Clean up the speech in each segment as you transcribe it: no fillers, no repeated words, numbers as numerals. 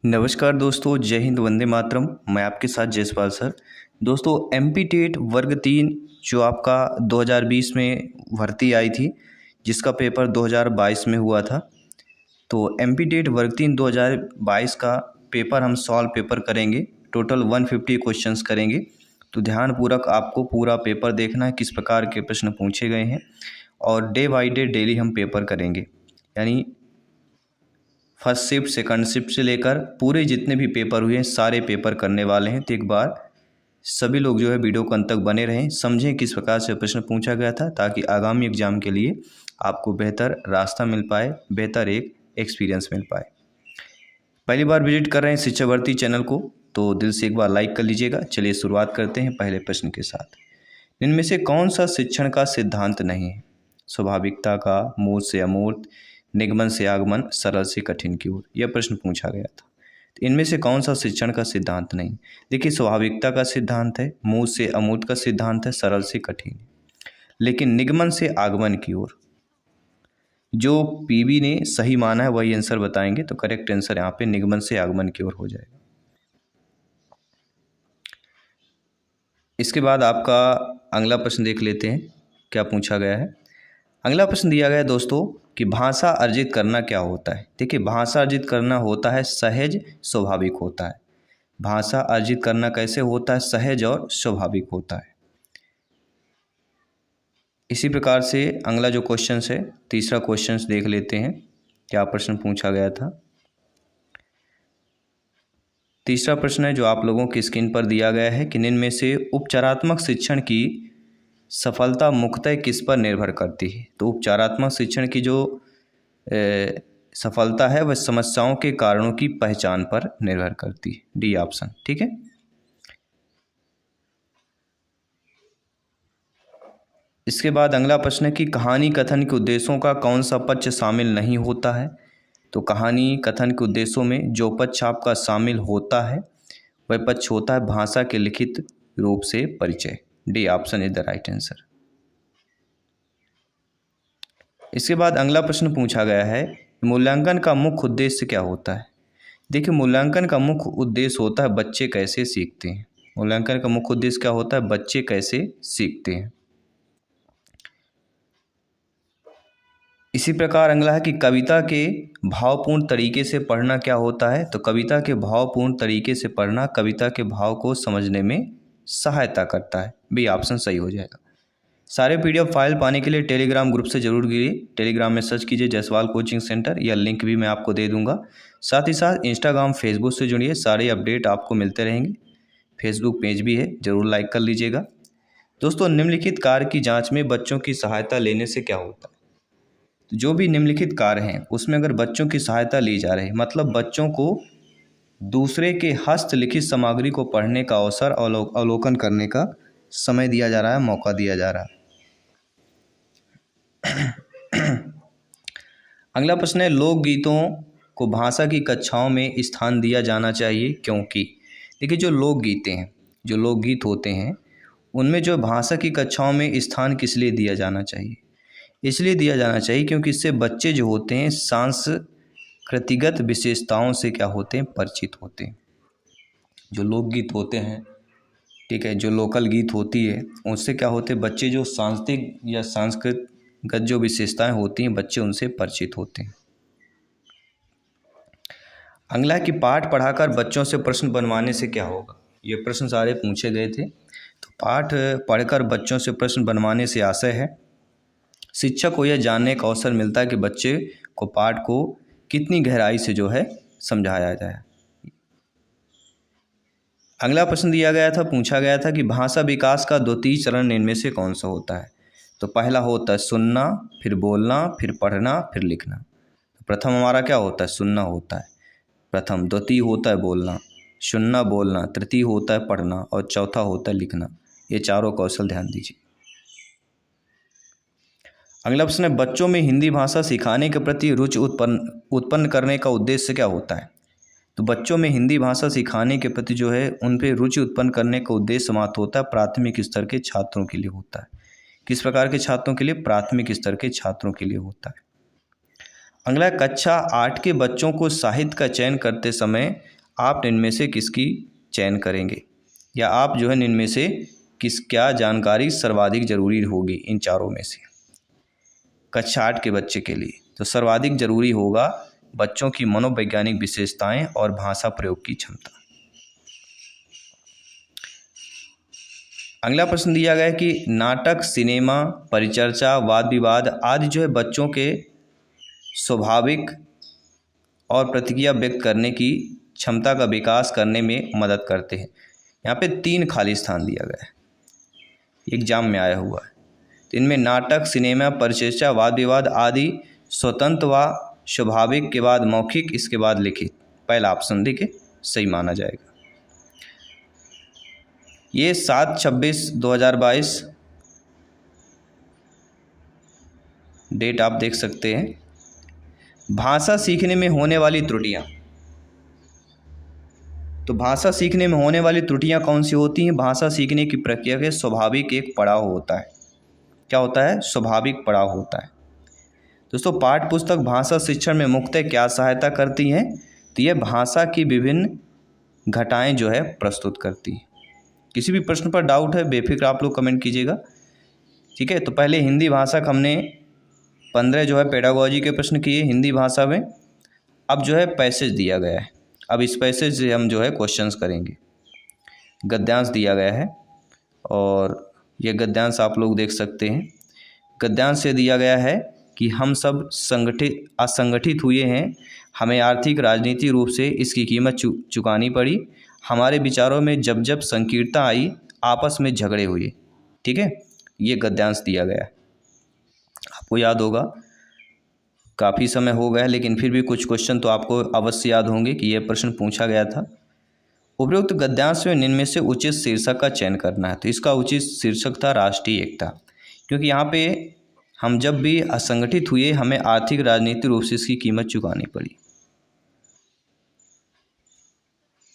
नमस्कार दोस्तों, जय हिंद, वंदे मातरम। मैं आपके साथ जयसवाल सर। दोस्तों, एमपी टेट वर्ग 3 जो आपका 2020 में भर्ती आई थी, जिसका पेपर 2022 में हुआ था। तो एमपी टेट वर्ग 3 2022 का पेपर हम सॉल्व पेपर करेंगे। टोटल 150 क्वेश्चंस करेंगे। तो ध्यानपूर्वक आपको पूरा पेपर देखना है, किस प्रकार के प्रश्न पूछे गए हैं। और डे बाई डे डेली हम पेपर करेंगे, यानी फर्स्ट शिफ्ट सेकंड शिफ्ट से लेकर पूरे जितने भी पेपर हुए हैं सारे पेपर करने वाले हैं। तो एक बार सभी लोग जो है वीडियो को अंत तक बने रहें, समझें किस प्रकार से प्रश्न पूछा गया था, ताकि आगामी एग्जाम के लिए आपको बेहतर रास्ता मिल पाए, बेहतर एक एक्सपीरियंस मिल पाए। पहली बार विजिट कर रहे हैं शिक्षावर्ती चैनल को तो दिल से एक बार लाइक कर लीजिएगा। चलिए शुरुआत करते हैं पहले प्रश्न के साथ। इनमें से कौन सा शिक्षण का सिद्धांत नहीं है? स्वाभाविकता का, मूर्त से अमूर्त, निगमन से आगमन, सरल से कठिन की ओर, यह प्रश्न पूछा गया था। तो इनमें से कौन सा शिक्षण का सिद्धांत नहीं? देखिए, स्वाभाविकता का सिद्धांत है, मूर्त से अमूर्त का सिद्धांत है, सरल से कठिन। लेकिन निगमन से आगमन की ओर जो पीबी ने सही माना है वही आंसर बताएंगे। तो करेक्ट आंसर यहाँ पे निगमन से आगमन की ओर हो जाएगा। इसके बाद आपका अगला प्रश्न देख लेते हैं क्या पूछा गया है। अगला प्रश्न दिया गया है दोस्तों कि भाषा अर्जित करना क्या होता है। देखिए, भाषा अर्जित करना होता है सहज, स्वाभाविक होता है। भाषा अर्जित करना कैसे होता है? सहज और स्वाभाविक होता है। इसी प्रकार से अगला जो क्वेश्चन है, तीसरा क्वेश्चन देख लेते हैं क्या प्रश्न पूछा गया था। तीसरा प्रश्न है जो आप लोगों की स्क्रीन पर दिया गया है कि निम्न में से उपचारात्मक शिक्षण की सफलता मुख्यतः किस पर निर्भर करती है? तो उपचारात्मक शिक्षण की जो सफलता है वह समस्याओं के कारणों की पहचान पर निर्भर करती है। डी ऑप्शन, ठीक है। इसके बाद अगला प्रश्न है कि कहानी कथन के उद्देश्यों का कौन सा पक्ष शामिल नहीं होता है? तो कहानी कथन के उद्देश्यों में जो पक्ष आपका शामिल होता है वह पक्ष होता है भाषा के लिखित रूप से परिचय। D option is the right answer. इसके बाद अगला प्रश्न पूछा गया है, मूल्यांकन का मुख्य उद्देश्य क्या होता है? देखिए, मूल्यांकन का मुख्य उद्देश्य होता है बच्चे कैसे सीखते हैं। मूल्यांकन का मुख्य उद्देश्य क्या होता है? बच्चे कैसे सीखते हैं। इसी प्रकार अगला है कि कविता के भावपूर्ण तरीके से पढ़ना क्या होता है? तो कविता के भावपूर्ण तरीके से पढ़ना कविता के भाव को समझने में सहायता करता है। बी ऑप्शन सही हो जाएगा। सारे पीडीएफ फाइल पाने के लिए टेलीग्राम ग्रुप से जरूर जुड़िए। टेलीग्राम में सर्च कीजिए जयसवाल कोचिंग सेंटर, या लिंक भी मैं आपको दे दूंगा। साथ ही साथ इंस्टाग्राम, फेसबुक से जुड़िए, सारे अपडेट आपको मिलते रहेंगे। फेसबुक पेज भी है, जरूर लाइक कर लीजिएगा। दोस्तों, निम्नलिखित कार्य की जांच में बच्चों की सहायता लेने से क्या होता है? तो जो भी निम्नलिखित कार्य हैं उसमें अगर बच्चों की सहायता ली जा रही है, मतलब बच्चों को दूसरे के हस्तलिखित सामग्री को पढ़ने का अवसर, अवलोकन करने का समय दिया जा रहा है, मौका दिया जा रहा है। अगला प्रश्न है, लोकगीतों को भाषा की कक्षाओं में स्थान दिया जाना चाहिए क्योंकि? देखिए, जो लोकगीतें हैं, जो लोकगीत होते हैं, उनमें जो भाषा की कक्षाओं में स्थान किस लिए दिया जाना चाहिए? इसलिए दिया जाना चाहिए क्योंकि इससे बच्चे जो होते हैं सांस्कृतिगत विशेषताओं से क्या होते हैं? परिचित होते हैं। जो लोकगीत होते हैं, ठीक है, जो लोकल गीत होती है, उससे क्या होते हैं? बच्चे जो सांस्कृतिक या सांस्कृतिक जो विशेषताएं होती हैं, बच्चे उनसे परिचित होते हैं। अगला है कि पाठ पढ़ाकर बच्चों से प्रश्न बनवाने से क्या होगा? ये प्रश्न सारे पूछे गए थे। तो पाठ पढ़कर बच्चों से प्रश्न बनवाने से आशय है शिक्षक को यह जानने का अवसर मिलता है कि बच्चे को पाठ को कितनी गहराई से जो है समझाया जाए। अगला प्रश्न दिया गया था, पूछा गया था कि भाषा विकास का द्वितीय चरण इनमें से कौन सा होता है? तो पहला होता है सुनना, फिर बोलना, फिर पढ़ना, फिर लिखना। तो प्रथम हमारा क्या होता है? सुनना होता है प्रथम, द्वितीय होता है बोलना, सुनना, बोलना, तृतीय होता है पढ़ना, और चौथा होता है लिखना। ये चारों कौशल ध्यान दीजिए। अगला प्रश्न है, बच्चों में हिंदी भाषा सिखाने के प्रति रुचि उत्पन्न करने का उद्देश्य क्या होता है? तो बच्चों में हिंदी भाषा सिखाने के प्रति जो है उन पे रुचि उत्पन्न करने का उद्देश्य समाप्त होता है प्राथमिक स्तर के छात्रों के लिए होता है। किस प्रकार के छात्रों के लिए? प्राथमिक स्तर के छात्रों के लिए होता है। अगला, कक्षा 8 के बच्चों को साहित्य का चयन करते समय आप इनमें से किसकी चयन करेंगे, या आप जो है इनमें से क्या जानकारी सर्वाधिक जरूरी होगी इन चारों में से। कक्षा 8 के बच्चे के लिए तो सर्वाधिक जरूरी होगा बच्चों की मनोवैज्ञानिक विशेषताएं और भाषा प्रयोग की क्षमता। अगला प्रश्न दिया गया है कि नाटक, सिनेमा, परिचर्चा, वाद विवाद आदि जो है बच्चों के स्वाभाविक और प्रतिक्रिया व्यक्त करने की क्षमता का विकास करने में मदद करते हैं। यहाँ पे 3 खाली स्थान दिया गया है, एग्जाम में आया हुआ है। तो इनमें नाटक, सिनेमा, परिचर्चा, वाद विवाद आदि स्वतंत्र व स्वाभाविक के बाद मौखिक, इसके बाद लिखित, पहला ऑप्शन देखिए सही माना जाएगा। ये 7/26/2022 डेट आप देख सकते हैं। भाषा सीखने में होने वाली त्रुटियां, तो भाषा सीखने में होने वाली त्रुटियां कौन सी होती हैं? भाषा सीखने की प्रक्रिया के स्वाभाविक एक पड़ाव होता है। क्या होता है? स्वाभाविक पड़ाव होता है। दोस्तों, पाठ्य पुस्तक भाषा शिक्षण में मुख्यतः क्या सहायता करती हैं? तो यह भाषा की विभिन्न घटाएं जो है प्रस्तुत करती है। किसी भी प्रश्न पर डाउट है बेफिक्र आप लोग कमेंट कीजिएगा, ठीक है। तो पहले हिंदी भाषा का हमने 15 जो है पेडागोजी के प्रश्न किए हिंदी भाषा में। अब जो है पैसेज दिया गया है, अब इस पैसेज से हम जो है क्वेश्चंस करेंगे। गद्यांश दिया गया है और ये गद्यांश आप लोग देख सकते हैं। गद्यांश से दिया गया है कि हम सब असंगठित हुए हैं, हमें आर्थिक राजनीतिक रूप से इसकी कीमत चुकानी पड़ी, हमारे विचारों में जब जब संकीर्णता आई, आपस में झगड़े हुए, ठीक है। ये गद्यांश दिया गया है, आपको याद होगा, काफ़ी समय हो गया लेकिन फिर भी कुछ क्वेश्चन तो आपको अवश्य याद होंगे कि यह प्रश्न पूछा गया था। उपरोक्त गद्यांश में निम्न में से उचित शीर्षक का चयन करना है। तो इसका उचित शीर्षक था राष्ट्रीय एकता, क्योंकि यहाँ पे हम जब भी असंगठित हुए हमें आर्थिक राजनीतिक रूप से इसकी कीमत चुकानी पड़ी,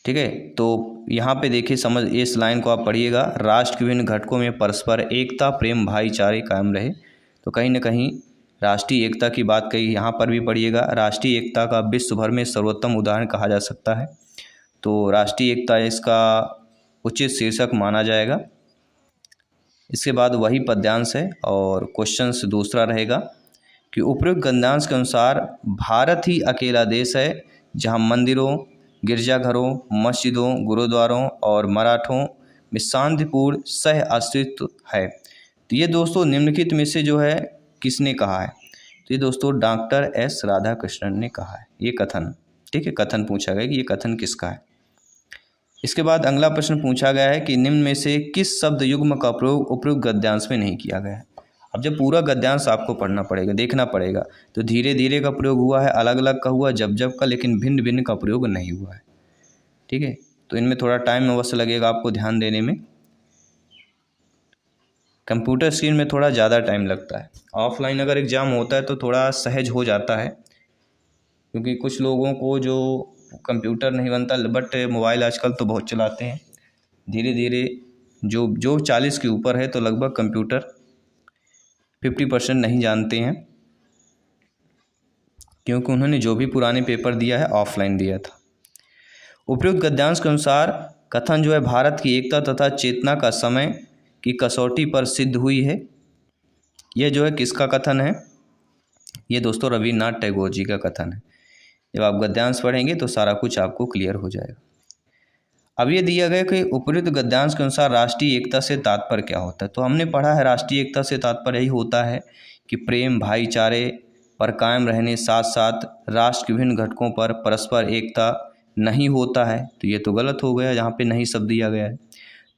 ठीक है। तो यहाँ पे देखिए, समझ इस लाइन को आप पढ़िएगा, राष्ट्र के विभिन्न घटकों में परस्पर एकता, प्रेम, भाईचारे कायम रहे। तो कहीं ना कहीं राष्ट्रीय एकता की बात कही, यहाँ पर भी पढ़िएगा, राष्ट्रीय एकता का विश्व भर में सर्वोत्तम उदाहरण कहा जा सकता है। तो राष्ट्रीय एकता इसका उचित शीर्षक माना जाएगा। इसके बाद वही पद्यांश है और क्वेश्चन दूसरा रहेगा कि उपयुक्त गद्यांश के अनुसार भारत ही अकेला देश है जहाँ मंदिरों, गिरजाघरों, मस्जिदों, गुरुद्वारों और मराठों में शांतिपूर्ण सह अस्तित्व है। तो ये दोस्तों निम्नलिखित में से जो है किसने कहा है? तो ये दोस्तों डॉक्टर एस राधाकृष्णन ने कहा है ये कथन, ठीक है। कथन पूछा गया कि ये कथन किसका है। इसके बाद अगला प्रश्न पूछा गया है कि निम्न में से किस शब्द युग्म का प्रयोग उपयुक्त गद्यांश में नहीं किया गया है। अब जब पूरा गद्यांश आपको पढ़ना पड़ेगा, देखना पड़ेगा, तो धीरे धीरे का प्रयोग हुआ है, अलग अलग का हुआ, जब जब का, लेकिन भिन्न भिन्न का प्रयोग नहीं हुआ है, ठीक है। तो इनमें थोड़ा टाइम अवश्य लगेगा आपको ध्यान देने में, कंप्यूटर स्क्रीन में थोड़ा ज़्यादा टाइम लगता है। ऑफलाइन अगर एग्ज़ाम होता है तो थोड़ा सहज हो जाता है, क्योंकि कुछ लोगों को जो कंप्यूटर नहीं बनता, बट मोबाइल आजकल तो बहुत चलाते हैं। धीरे धीरे जो 40 के ऊपर है तो लगभग कंप्यूटर 50% नहीं जानते हैं, क्योंकि उन्होंने जो भी पुराने पेपर दिया है ऑफलाइन दिया था। उपयुक्त गद्यांश के अनुसार कथन जो है भारत की एकता तथा चेतना का समय की कसौटी पर सिद्ध हुई है। यह जो है किसका कथन है? ये दोस्तों रविन्द्रनाथ टैगोर जी का कथन है। जब आप गद्यांश पढ़ेंगे तो सारा कुछ आपको क्लियर हो जाएगा। अब ये दिया गया कि उपयुक्त गद्यांश के अनुसार राष्ट्रीय एकता से तात्पर्य क्या होता है। तो हमने पढ़ा है राष्ट्रीय एकता से तात्पर्य यही होता है कि प्रेम, भाईचारे पर कायम रहने साथ साथ राष्ट्र के विभिन्न घटकों पर परस्पर एकता नहीं होता है। तो ये तो गलत हो गया, जहाँ पे नहीं शब्द दिया गया है।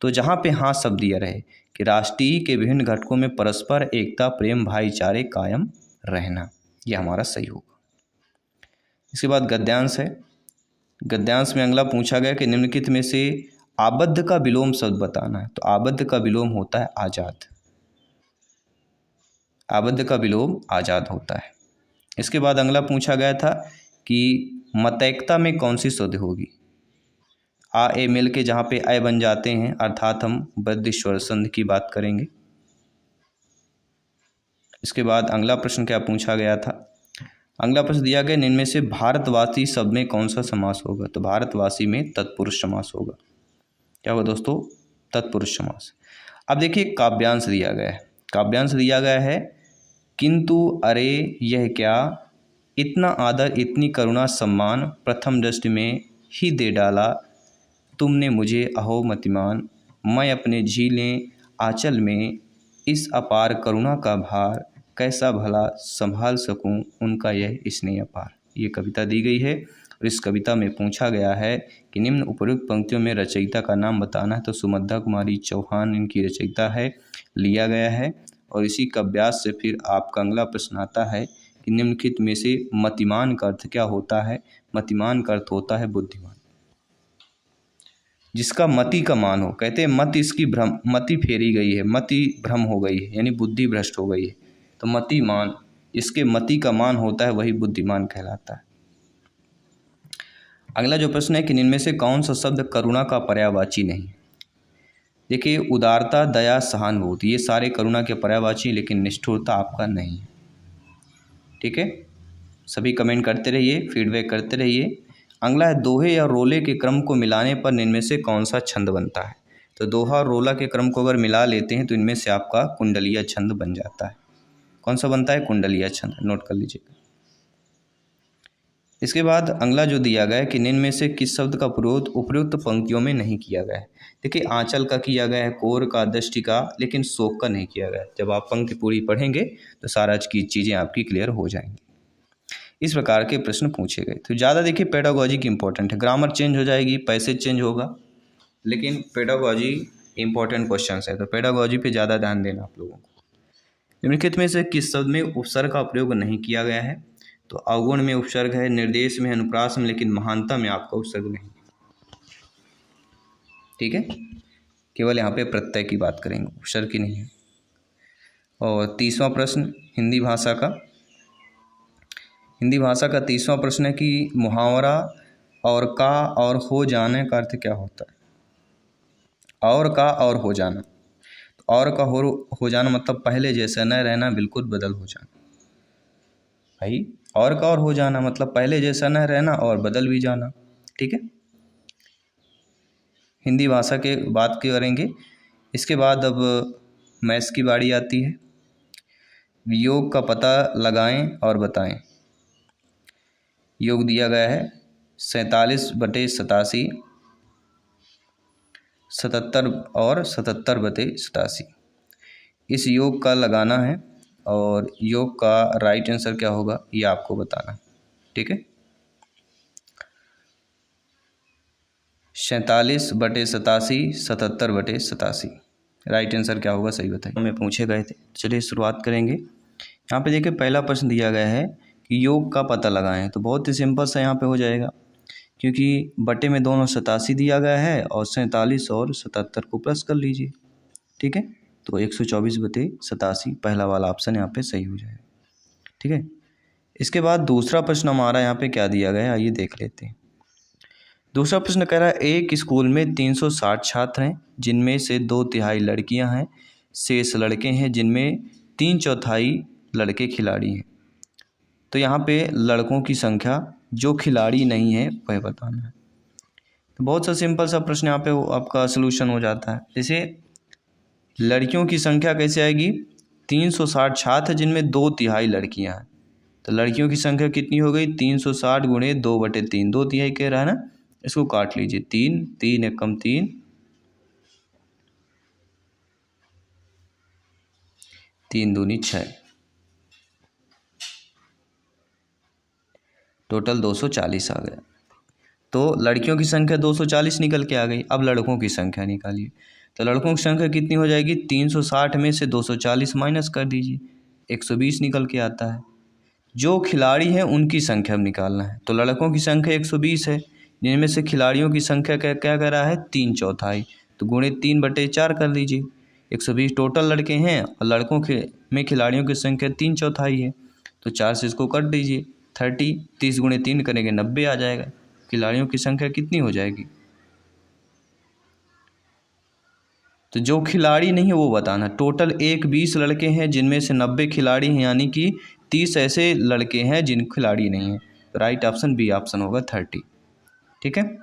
तो जहाँ पे हाँ शब्द दिया रहे कि राष्ट्रीय के विभिन्न घटकों में परस्पर एकता, प्रेम, भाईचारे कायम रहना, ये हमारा सही होगा। इसके बाद गद्यांश है। गद्यांश में अगला पूछा गया कि निम्नलिखित में से आबद्ध का विलोम शब्द बताना है। तो आबद्ध का विलोम होता है आजाद, आबद्ध का विलोम आजाद होता है। इसके बाद अगला पूछा गया था कि मतैकता में कौन सी शुद्ध होगी। आ ए मिल के जहाँ पे अय बन जाते हैं, अर्थात हम बद्ध स्वर संधि की बात करेंगे। इसके बाद अगला प्रश्न क्या पूछा गया था, अगला प्रश्न दिया गया, निम्न में से भारतवासी शब्द में कौन सा समास होगा? तो भारतवासी में तत्पुरुष समास होगा। क्या होगा दोस्तों? तत्पुरुष समास। अब देखिए काव्यांश दिया गया है। काव्यांश दिया गया है, किंतु अरे यह क्या, इतना आदर इतनी करुणा सम्मान, प्रथम दृष्टि में ही दे डाला तुमने मुझे अहो मतिमान, मैं अपने झीलें आंचल में इस अपार करुणा का भार, कैसा भला संभाल सकूं उनका यह स्नेह अपार। ये कविता दी गई है और इस कविता में पूछा गया है कि निम्न उपयुक्त पंक्तियों में रचयिता का नाम बताना है। तो सुमध्या कुमारी चौहान इनकी रचयिता है, लिया गया है। और इसी काव्यास से फिर आपका अगला प्रश्न आता है कि निम्नलिखित में से मतिमान का अर्थ क्या होता है? मतिमान का अर्थ होता है बुद्धिमान, जिसका मति का मान हो। कहते हैं मति इसकी भ्रम, मति फेरी गई है, मति भ्रम हो गई है, यानी बुद्धि भ्रष्ट हो गई है। तो मतिमान, इसके मति का मान होता है वही बुद्धिमान कहलाता है। अगला जो प्रश्न है कि इनमें से कौन सा शब्द करुणा का पर्यायवाची नहीं? देखिए उदारता, दया, सहानुभूति ये सारे करुणा के पर्यायवाची, लेकिन निष्ठुरता आपका नहीं है। ठीक है, सभी कमेंट करते रहिए, फीडबैक करते रहिए। अगला है दोहे या रोले के क्रम को मिलाने पर इनमें से कौन सा छंद बनता है? तो दोहा और रोला के क्रम को अगर मिला लेते हैं तो इनमें से आपका कुंडलिया छंद बन जाता है। कौन सा बनता है? कुंडलिया छंद, नोट कर लीजिएगा। इसके बाद अगला जो दिया गया है कि निम्न में से किस शब्द का प्रयोग उपयुक्त पंक्तियों में नहीं किया गया है? देखिए आंचल का किया गया है, कोर का, दृष्टि का, लेकिन शोक का नहीं किया गया है। जब आप पंक्ति पूरी पढ़ेंगे तो सारा की चीज़ें आपकी क्लियर हो जाएंगी। इस प्रकार के प्रश्न पूछे गए। तो ज़्यादा देखिए पेडागोजी की इंपॉर्टेंट है, ग्रामर चेंज हो जाएगी, पैसेज चेंज होगा, लेकिन पेडागोजी इंपॉर्टेंट क्वेश्चन है। तो पेडागोजी पे ज़्यादा ध्यान देना आप लोगों को। निम्नलिखित में से किस शब्द में उपसर्ग का प्रयोग नहीं किया गया है? तो अवगुण में उपसर्ग है, निर्देश में, अनुप्रास में, लेकिन महानता में आपका उपसर्ग नहीं। ठीक है, केवल यहाँ पे प्रत्यय की बात करेंगे, उपसर्ग की नहीं है। और तीसवां प्रश्न हिंदी भाषा का। हिंदी भाषा का तीसवां प्रश्न है कि मुहावरा और का और हो जाने का अर्थ क्या होता है? और का और हो जाना। तो और का हो जाना मतलब पहले जैसा न रहना, बिल्कुल बदल हो जाना। भाई और का और हो जाना मतलब पहले जैसा न रहना और बदल भी जाना। ठीक है, हिंदी भाषा के बात करेंगे। इसके बाद अब मैथ्स की बारी आती है। योग का पता लगाएं और बताएं। योग दिया गया है 47/87, 77 और 77/87। इस योग का लगाना है और योग का राइट आंसर क्या होगा ये आपको बताना है। ठीक है, 47/87, 77/87 राइट आंसर क्या होगा सही बताइए। हमें पूछे गए थे, चलिए शुरुआत करेंगे। यहाँ पे देखिए पहला प्रश्न दिया गया है कि योग का पता लगाएं। तो बहुत ही सिंपल सा यहाँ पे हो जाएगा, क्योंकि बटे में दोनों 87 दिया गया है और 47 और 77 को प्लस कर लीजिए। ठीक है, तो 124/87 पहला वाला ऑप्शन यहाँ पे सही हो जाएगा। ठीक है, इसके बाद दूसरा प्रश्न हमारा यहाँ पे क्या दिया गया है आइए देख लेते हैं। दूसरा प्रश्न कह रहा है एक स्कूल में 360 छात्र हैं, जिनमें से 2/3 लड़कियां हैं, शेष लड़के हैं, जिनमें 3/4 लड़के खिलाड़ी हैं। तो यहाँ पे लड़कों की संख्या जो खिलाड़ी नहीं है वह बताना है। तो बहुत सा सिंपल सा प्रश्न यहाँ पे आपका सलूशन हो जाता है। जैसे लड़कियों की संख्या कैसे आएगी? 360 छात्र जिनमें 2/3 लड़कियां हैं। तो लड़कियों की संख्या कितनी हो गई? 360 गुणे 2/3, 2/3 कह रहा है ना, इसको काट लीजिए। 3, 3 एकम 3, 3 दूनी 6, टोटल 240 आ गया। तो लड़कियों की संख्या 240 निकल के आ गई। अब लड़कों की संख्या निकालिए। तो लड़कों की संख्या कितनी हो जाएगी? 360 में से 240 माइनस कर दीजिए, 120 निकल के आता है। जो खिलाड़ी हैं उनकी संख्या अब निकालना है। तो लड़कों की संख्या 120 है, जिनमें से खिलाड़ियों की संख्या क्या क्या कर रहा है? 3/4। तो गुणे 3/4 कर लीजिए। 120 टोटल लड़के हैं और लड़कों में खिलाड़ियों की संख्या 3/4 है। तो 4 से इसको कट दीजिए, 30, 30 गुणे 3 करेंगे 90 आ जाएगा। खिलाड़ियों की संख्या कितनी हो जाएगी? तो जो खिलाड़ी नहीं है वो बताना। टोटल 20 लड़के हैं, जिनमें से 90 खिलाड़ी हैं, यानी कि 30 ऐसे लड़के हैं जिन खिलाड़ी नहीं हैं। तो राइट ऑप्शन बी ऑप्शन होगा 30। ठीक है।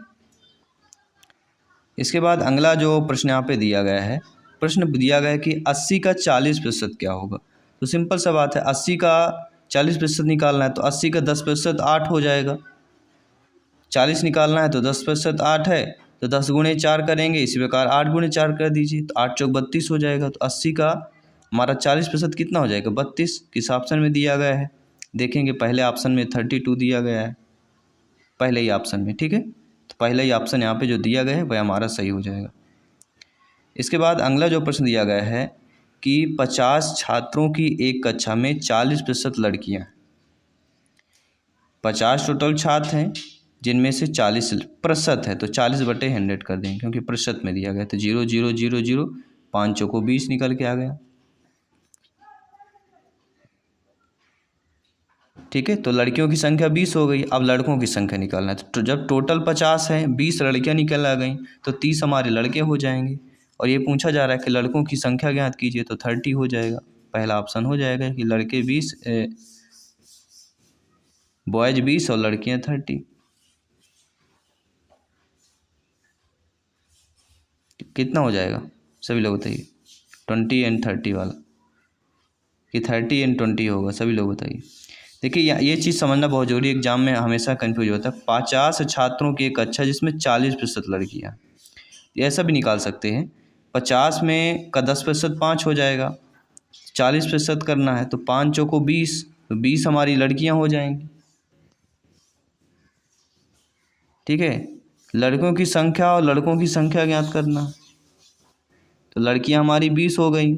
इसके बाद अगला जो प्रश्न यहाँ पे दिया गया है, प्रश्न दिया गया है कि 80 का 40% क्या होगा। तो सिंपल सा बात है, 80 का 40% निकालना है तो 80 का 10% 8 हो जाएगा। 40 निकालना है तो 10% 8 है, तो 10 गुणे 4 करेंगे, इसी प्रकार 8 गुणे 4 कर दीजिए, तो 8 चौक 32 हो जाएगा। तो 80 का हमारा 40% कितना हो जाएगा, 32। किस ऑप्शन में दिया गया है, देखेंगे पहले ऑप्शन में 32 दिया गया है, पहले ही ऑप्शन में। ठीक है, तो पहले ही ऑप्शन यहाँ पे जो दिया गया है वह हमारा सही हो जाएगा। इसके बाद अगला जो प्रश्न दिया गया है कि 50 छात्रों की एक कक्षा में 40% लड़कियाँ, 50 टोटल छात्र हैं जिनमें से 40% है, तो 40/100 कर देंगे क्योंकि प्रतिशत में दिया गया। तो 0 0 0 0, 5 चौको 20 निकल के आ गया। ठीक है, तो लड़कियों की संख्या 20 हो गई। अब लड़कों की संख्या निकालना है, तो जब टोटल 50 है, 20 लड़कियां निकल आ गई, तो 30 हमारे लड़के हो जाएंगे। और ये पूछा जा रहा है कि लड़कों की संख्या ज्ञात कीजिए, तो 30 हो जाएगा। पहला ऑप्शन हो जाएगा कि लड़के 20, बॉयज 20 और लड़कियां 30। कितना हो जाएगा सभी लोग बताइए, 20 एंड 30 वाला कि 30 एंड 20 होगा, सभी लोग बताइए। देखिए ये चीज़ समझना बहुत जरूरी है, एग्जाम में हमेशा कंफ्यूज होता है। 50 छात्रों की एक कक्षा जिसमें 40% लड़कियाँ, ऐसा भी निकाल सकते हैं। 50 में का 10% 5 हो जाएगा, 40% करना है तो 5 चौको 20, तो 20 हमारी लड़कियाँ हो जाएंगी। ठीक है, लड़कों की संख्या और लड़कों की संख्या ज्ञात करना, तो लड़कियां हमारी 20 हो गई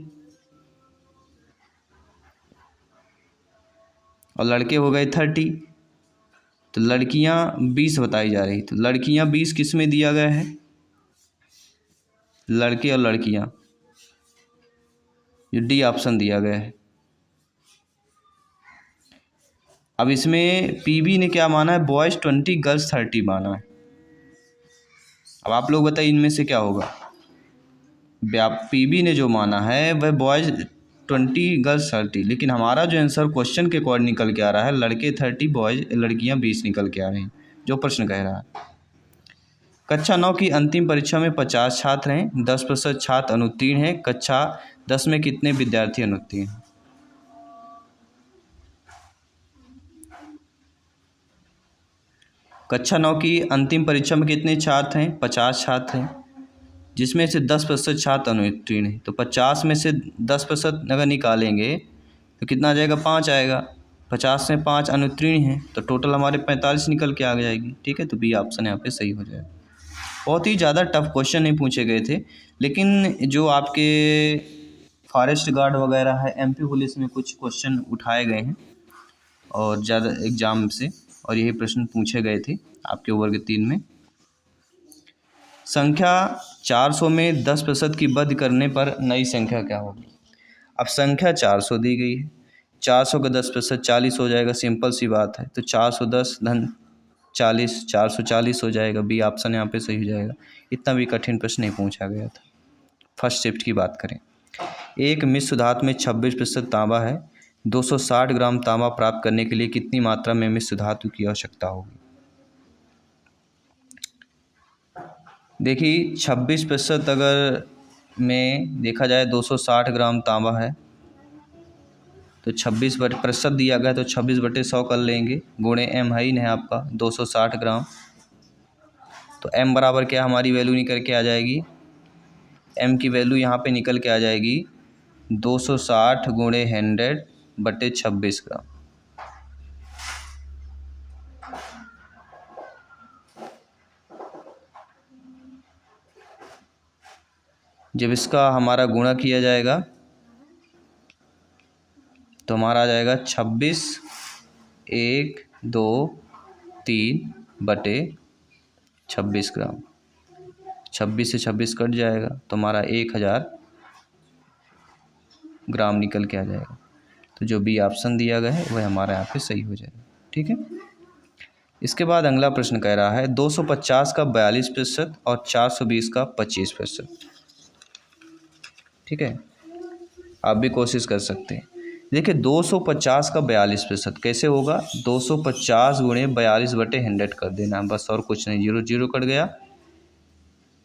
और लड़के हो गए 30। तो लड़कियां 20 बताई जा रही, तो लड़कियां 20 किस में दिया गया है, लड़के और लड़कियां, जो डी ऑप्शन दिया गया है। अब इसमें पीबी ने क्या माना है, बॉयज़ 20 गर्ल्स 30 माना है। अब आप लोग बताइए इनमें से क्या होगा। पीबी ने जो माना है वह बॉयज़ 20 गर्ल्स 30, लेकिन हमारा जो आंसर क्वेश्चन के अकॉर्डिंग निकल के आ रहा है, लड़के 30 बॉयज़ लड़कियां 20 निकल के आ रही हैं, जो प्रश्न कह रहा है। कक्षा 9 की अंतिम परीक्षा में 50 छात्र हैं, 10% छात्र अनुत्तीर्ण हैं। कक्षा 10 में कितने विद्यार्थी अनुत्तीर्ण हैं। कक्षा 9 की अंतिम परीक्षा में कितने छात्र हैं, 50 छात्र हैं, जिसमें से 10% छात्र अनुत्तीर्ण हैं। तो 50 में से 10% अगर निकालेंगे तो कितना आ जाएगा, 5 आएगा। 50 में 5 अनुत्तीर्ण हैं, तो टोटल हमारे 45 निकल के आ जाएगी। ठीक है, तो बी ऑप्शन यहाँ पे सही हो जाएगा। बहुत ही ज़्यादा टफ क्वेश्चन नहीं पूछे गए थे, लेकिन जो आपके फॉरेस्ट गार्ड वगैरह है, एमपी पुलिस में कुछ क्वेश्चन उठाए गए हैं और ज़्यादा एग्जाम से, और यही प्रश्न पूछे गए थे आपके वर्ग 3 में। संख्या 400 में 10% की वृद्धि करने पर नई संख्या क्या होगी। अब संख्या 400 दी गई है, 400 का 10% 40 हो जाएगा, सिंपल सी बात है। तो 410 धन 40, 440 हो जाएगा। बी ऑप्शन यहाँ पे सही हो जाएगा। इतना भी कठिन प्रश्न नहीं पूछा गया था। फर्स्ट शिफ्ट की बात करें, एक मिश्र धातु में 26% तांबा है, 260 ग्राम तांबा प्राप्त करने के लिए कितनी मात्रा में मिश्र धातु की आवश्यकता होगी। देखिए 26% अगर में देखा जाए 260 ग्राम तांबा है, तो 26% दिया गया, तो 26/100 कर लेंगे, गुणे एम है ही नहीं आपका 260 ग्राम। तो एम बराबर क्या हमारी वैल्यू निकल के आ जाएगी, एम की वैल्यू यहाँ पे निकल के आ जाएगी 260 गुणे 100/26 ग्राम। जब इसका हमारा गुणा किया जाएगा तो हमारा आ जाएगा 26 1 2 3/26 ग्राम। 26 से 26 कट जाएगा तो हमारा 1000 ग्राम निकल के आ जाएगा। तो जो बी ऑप्शन दिया गया है वह हमारा यहाँ पे सही हो जाएगा। ठीक है, इसके बाद अगला प्रश्न कह रहा है 250 का 42% और 420 का 25%। ठीक है, आप भी कोशिश कर सकते हैं। देखिए 250 का 42% कैसे होगा, 250 गुणे 42/100 कर देना बस, और कुछ नहीं। जीरो जीरो कट गया,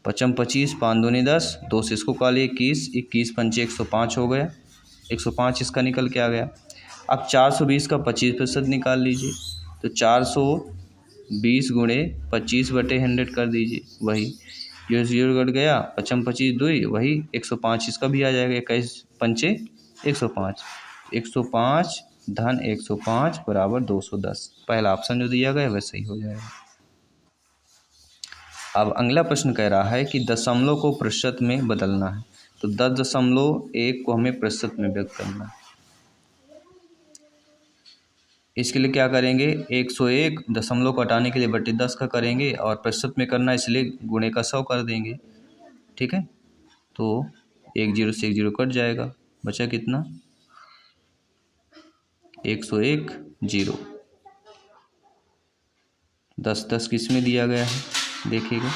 55 25, 5 दूनी 10, 2 से इसको कालिए 21, 21 पंचे 105 हो गया, 105 इसका निकल के आ गया। अब 420 का 25% निकाल लीजिए, तो 420 गुणे 25/100 कर दीजिए, वही जीरो जीरो कट गया, 55 25 दुई वही 105 इसका भी आ जाएगा, 21 पंचे 105, 105 धन 105 बराबर 210। पहला ऑप्शन जो दिया गया वह सही हो जाएगा। अब अगला प्रश्न कह रहा है कि दशमलव को प्रतिशत में बदलना है, तो 10.1 को हमें प्रतिशत में व्यक्त करना है। इसके लिए क्या करेंगे, 101 दशमलव को हटाने के लिए बटे 10 का करेंगे, और प्रतिशत में करना इसलिए गुणे का 100 कर देंगे, ठीक है। तो 1 जीरो से 1 जीरो कट जाएगा, बचा कितना, 101 जीरो। 10 10 किस में दिया गया है, देखिएगा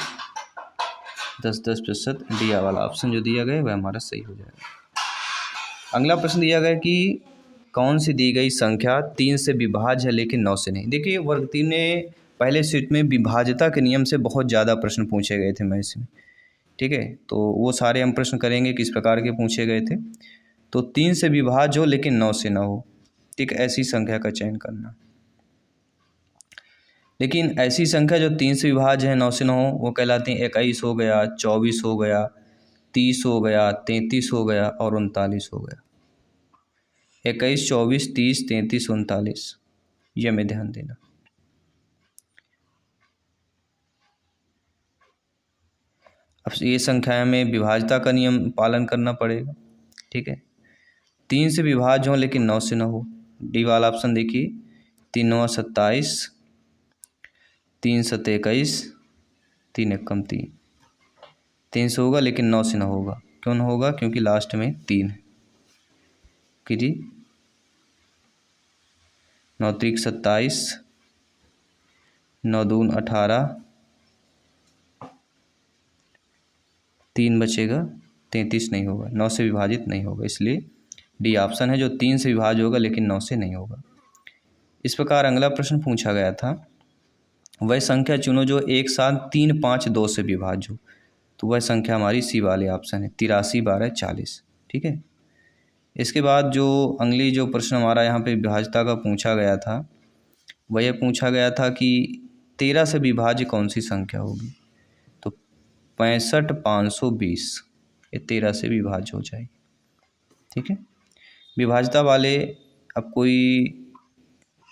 10 10 प्रतिशत, डी वाला ऑप्शन जो दिया गया है वह हमारा सही हो जाएगा। अगला प्रश्न दिया गया कि कौन सी दी गई संख्या 3 से विभाज्य है लेकिन 9 से नहीं। देखिए वर्ग 3 में पहले सीट में विभाज्यता के नियम से बहुत ज़्यादा प्रश्न पूछे गए थे मैथ्स में, ठीक है। तो वो सारे हम प्रश्न करेंगे किस प्रकार के पूछे गए थे। तो 3 से विभाज्य हो लेकिन 9 से ना हो, ठीक, ऐसी संख्या का चयन करना। लेकिन ऐसी संख्या जो 3 से विभाज्य है 9 से ना हो वो कहलाती है 21 हो गया, 24 हो गया, 30 हो गया, 33 हो गया और 39 हो गया। 21, 24, 30, 33, 39, ये हमें ध्यान देना। अब ये संख्या में विभाज्यता का नियम पालन करना पड़ेगा, ठीक है। 3 से विभाज्य हो लेकिन 9 से ना हो, डी वाला ऑप्शन देखिए, 3 9 27, 3 7 21, 3 1 3, 3 से होगा लेकिन 9 से ना होगा। क्यों ना होगा, क्योंकि लास्ट में 3 है कि जी। 9 3 27, 9 2 18, 3 बचेगा, 33 नहीं होगा, 9 से विभाजित नहीं होगा, इसलिए डी ऑप्शन है जो 3 से विभाज्य होगा लेकिन 9 से नहीं होगा। इस प्रकार अगला प्रश्न पूछा गया था, वह संख्या चुनो जो एक साथ 3 5 2 से विभाज्य हो, तो वह संख्या हमारी सी वाले ऑप्शन है 83 12 40, ठीक है। इसके बाद जो अगली जो प्रश्न हमारा यहाँ पे विभाज्यता का पूछा गया था, वह यह पूछा गया था कि 13 से विभाज्य कौन सी संख्या होगी, तो 65 520 ये 13 से विभाज्य हो जाएगी, ठीक है। विभाज्यता वाले अब कोई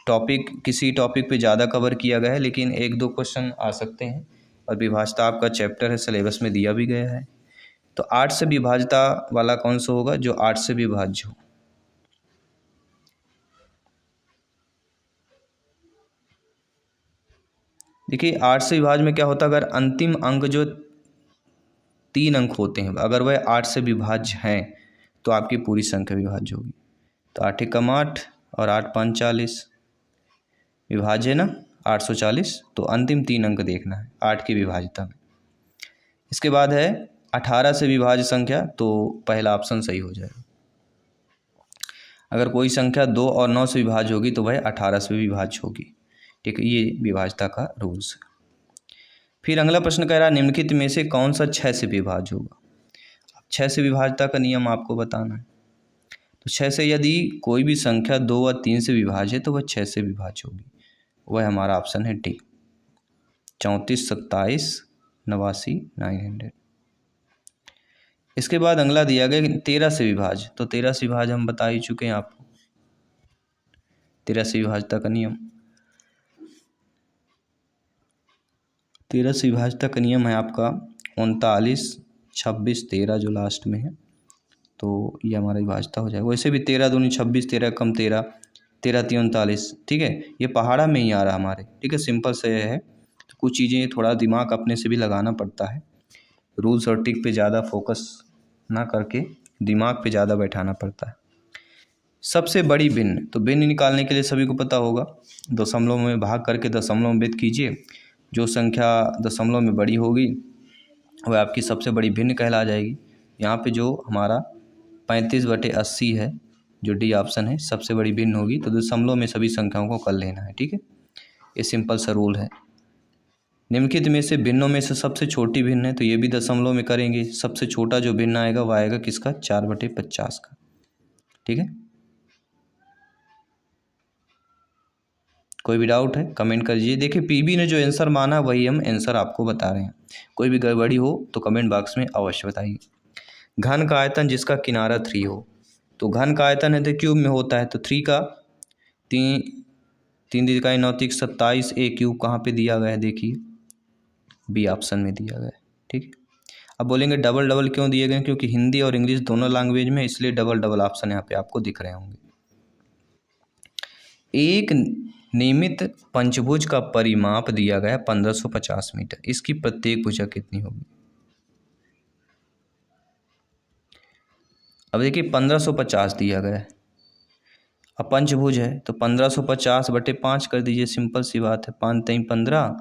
टॉपिक किसी टॉपिक पे ज़्यादा कवर किया गया है, लेकिन 1-2 क्वेश्चन आ सकते हैं, और विभाज्यता आपका चैप्टर है, सिलेबस में दिया भी गया है। तो 8 से विभाज्यता वाला कौन सा होगा, जो 8 से विभाज्य हो। देखिए 8 से विभाज्य में क्या होता है, अगर अंतिम अंक जो 3 अंक होते हैं अगर वह 8 से विभाज्य हैं तो आपकी पूरी संख्या विभाज्य होगी। तो 8 एकम 8 और 8 5 40, विभाज्य है ना 840, तो अंतिम 3 अंक देखना है 8 की विभाज्यता में। इसके बाद है 18 से विभाज्य संख्या, तो पहला ऑप्शन सही हो जाएगा। अगर कोई संख्या 2 और 9 से विभाज्य होगी तो वह 18 से विभाज्य होगी, ठीक है। ये विभाज्यता का रूल्स है। फिर अगला प्रश्न कह रहा है निम्नलिखित में से कौन सा 6 से विभाज्य होगा। अब 6 से विभाज्यता का नियम आपको बताना है। तो 6 से यदि कोई भी संख्या 2 व 3 से विभाज्य है तो वह 6 से विभाज्य होगी, वह हमारा ऑप्शन है डी, 34 27 89 900। इसके बाद अगला दिया गया 13 से विभाज्य, तो 13 से विभाज्य हम बता ही चुके हैं आपको, 13 से विभाज्यता का नियम। 13 से विभाज्यता का नियम है आपका 39 26 13 जो लास्ट में है, तो ये हमारा विभाज्यता हो जाएगा। वैसे भी 13 दूनी 26, 13 कम 13, 13 3 39, ठीक है। ये पहाड़ा में ही आ रहा हमारे, ठीक है, सिंपल से है। तो कुछ चीज़ें थोड़ा दिमाग अपने से भी लगाना पड़ता है, रूल्स और ट्रिक पे ज़्यादा फोकस ना करके दिमाग पे ज़्यादा बैठाना पड़ता है। सबसे बड़ी भिन्न, तो भिन्न निकालने के लिए सभी को पता होगा, दशमलव में भाग करके दशमलव में व्यक्त कीजिए, जो संख्या दशमलव में बड़ी होगी वह आपकी सबसे बड़ी भिन्न कहला जाएगी। यहाँ पे जो हमारा 35/80 है जो डी ऑप्शन है सबसे बड़ी भिन्न होगी, तो दशमलव में सभी संख्याओं को कर लेना है। ठीक है, ये सिंपल सा रूल है। निम्नलिखित में से भिन्नों में से सबसे छोटी भिन्न है, तो ये भी दशमलव में करेंगे। सबसे छोटा जो भिन्न आएगा वह आएगा किसका, 4/50 का। ठीक है, कोई भी डाउट है कमेंट करिए। देखिए पीबी ने जो आंसर माना वही हम आंसर आपको बता रहे हैं, कोई भी गड़बड़ी हो तो कमेंट बॉक्स में अवश्य बताइए। घन का आयतन जिसका किनारा 3 हो, तो घन का आयतन है तो क्यूब में होता है, तो 3 का 3×9=27 ए क्यूब कहाँ पे दिया गया है, देखिए बी ऑप्शन में दिया गया है। ठीक है, अब बोलेंगे डबल डबल क्यों दिए गए, क्योंकि हिंदी और इंग्लिश दोनों लैंग्वेज में, इसलिए डबल डबल ऑप्शन यहाँ पे आपको दिख रहे होंगे। एक नियमित पंचभुज का परिमाप दिया गया 1550 मीटर, इसकी प्रत्येक भुजा कितनी होगी। अब देखिए 1550 दिया गया है, अब पंचभुज है तो 1550/5 कर दीजिए, सिंपल सी बात है। 5×3=15,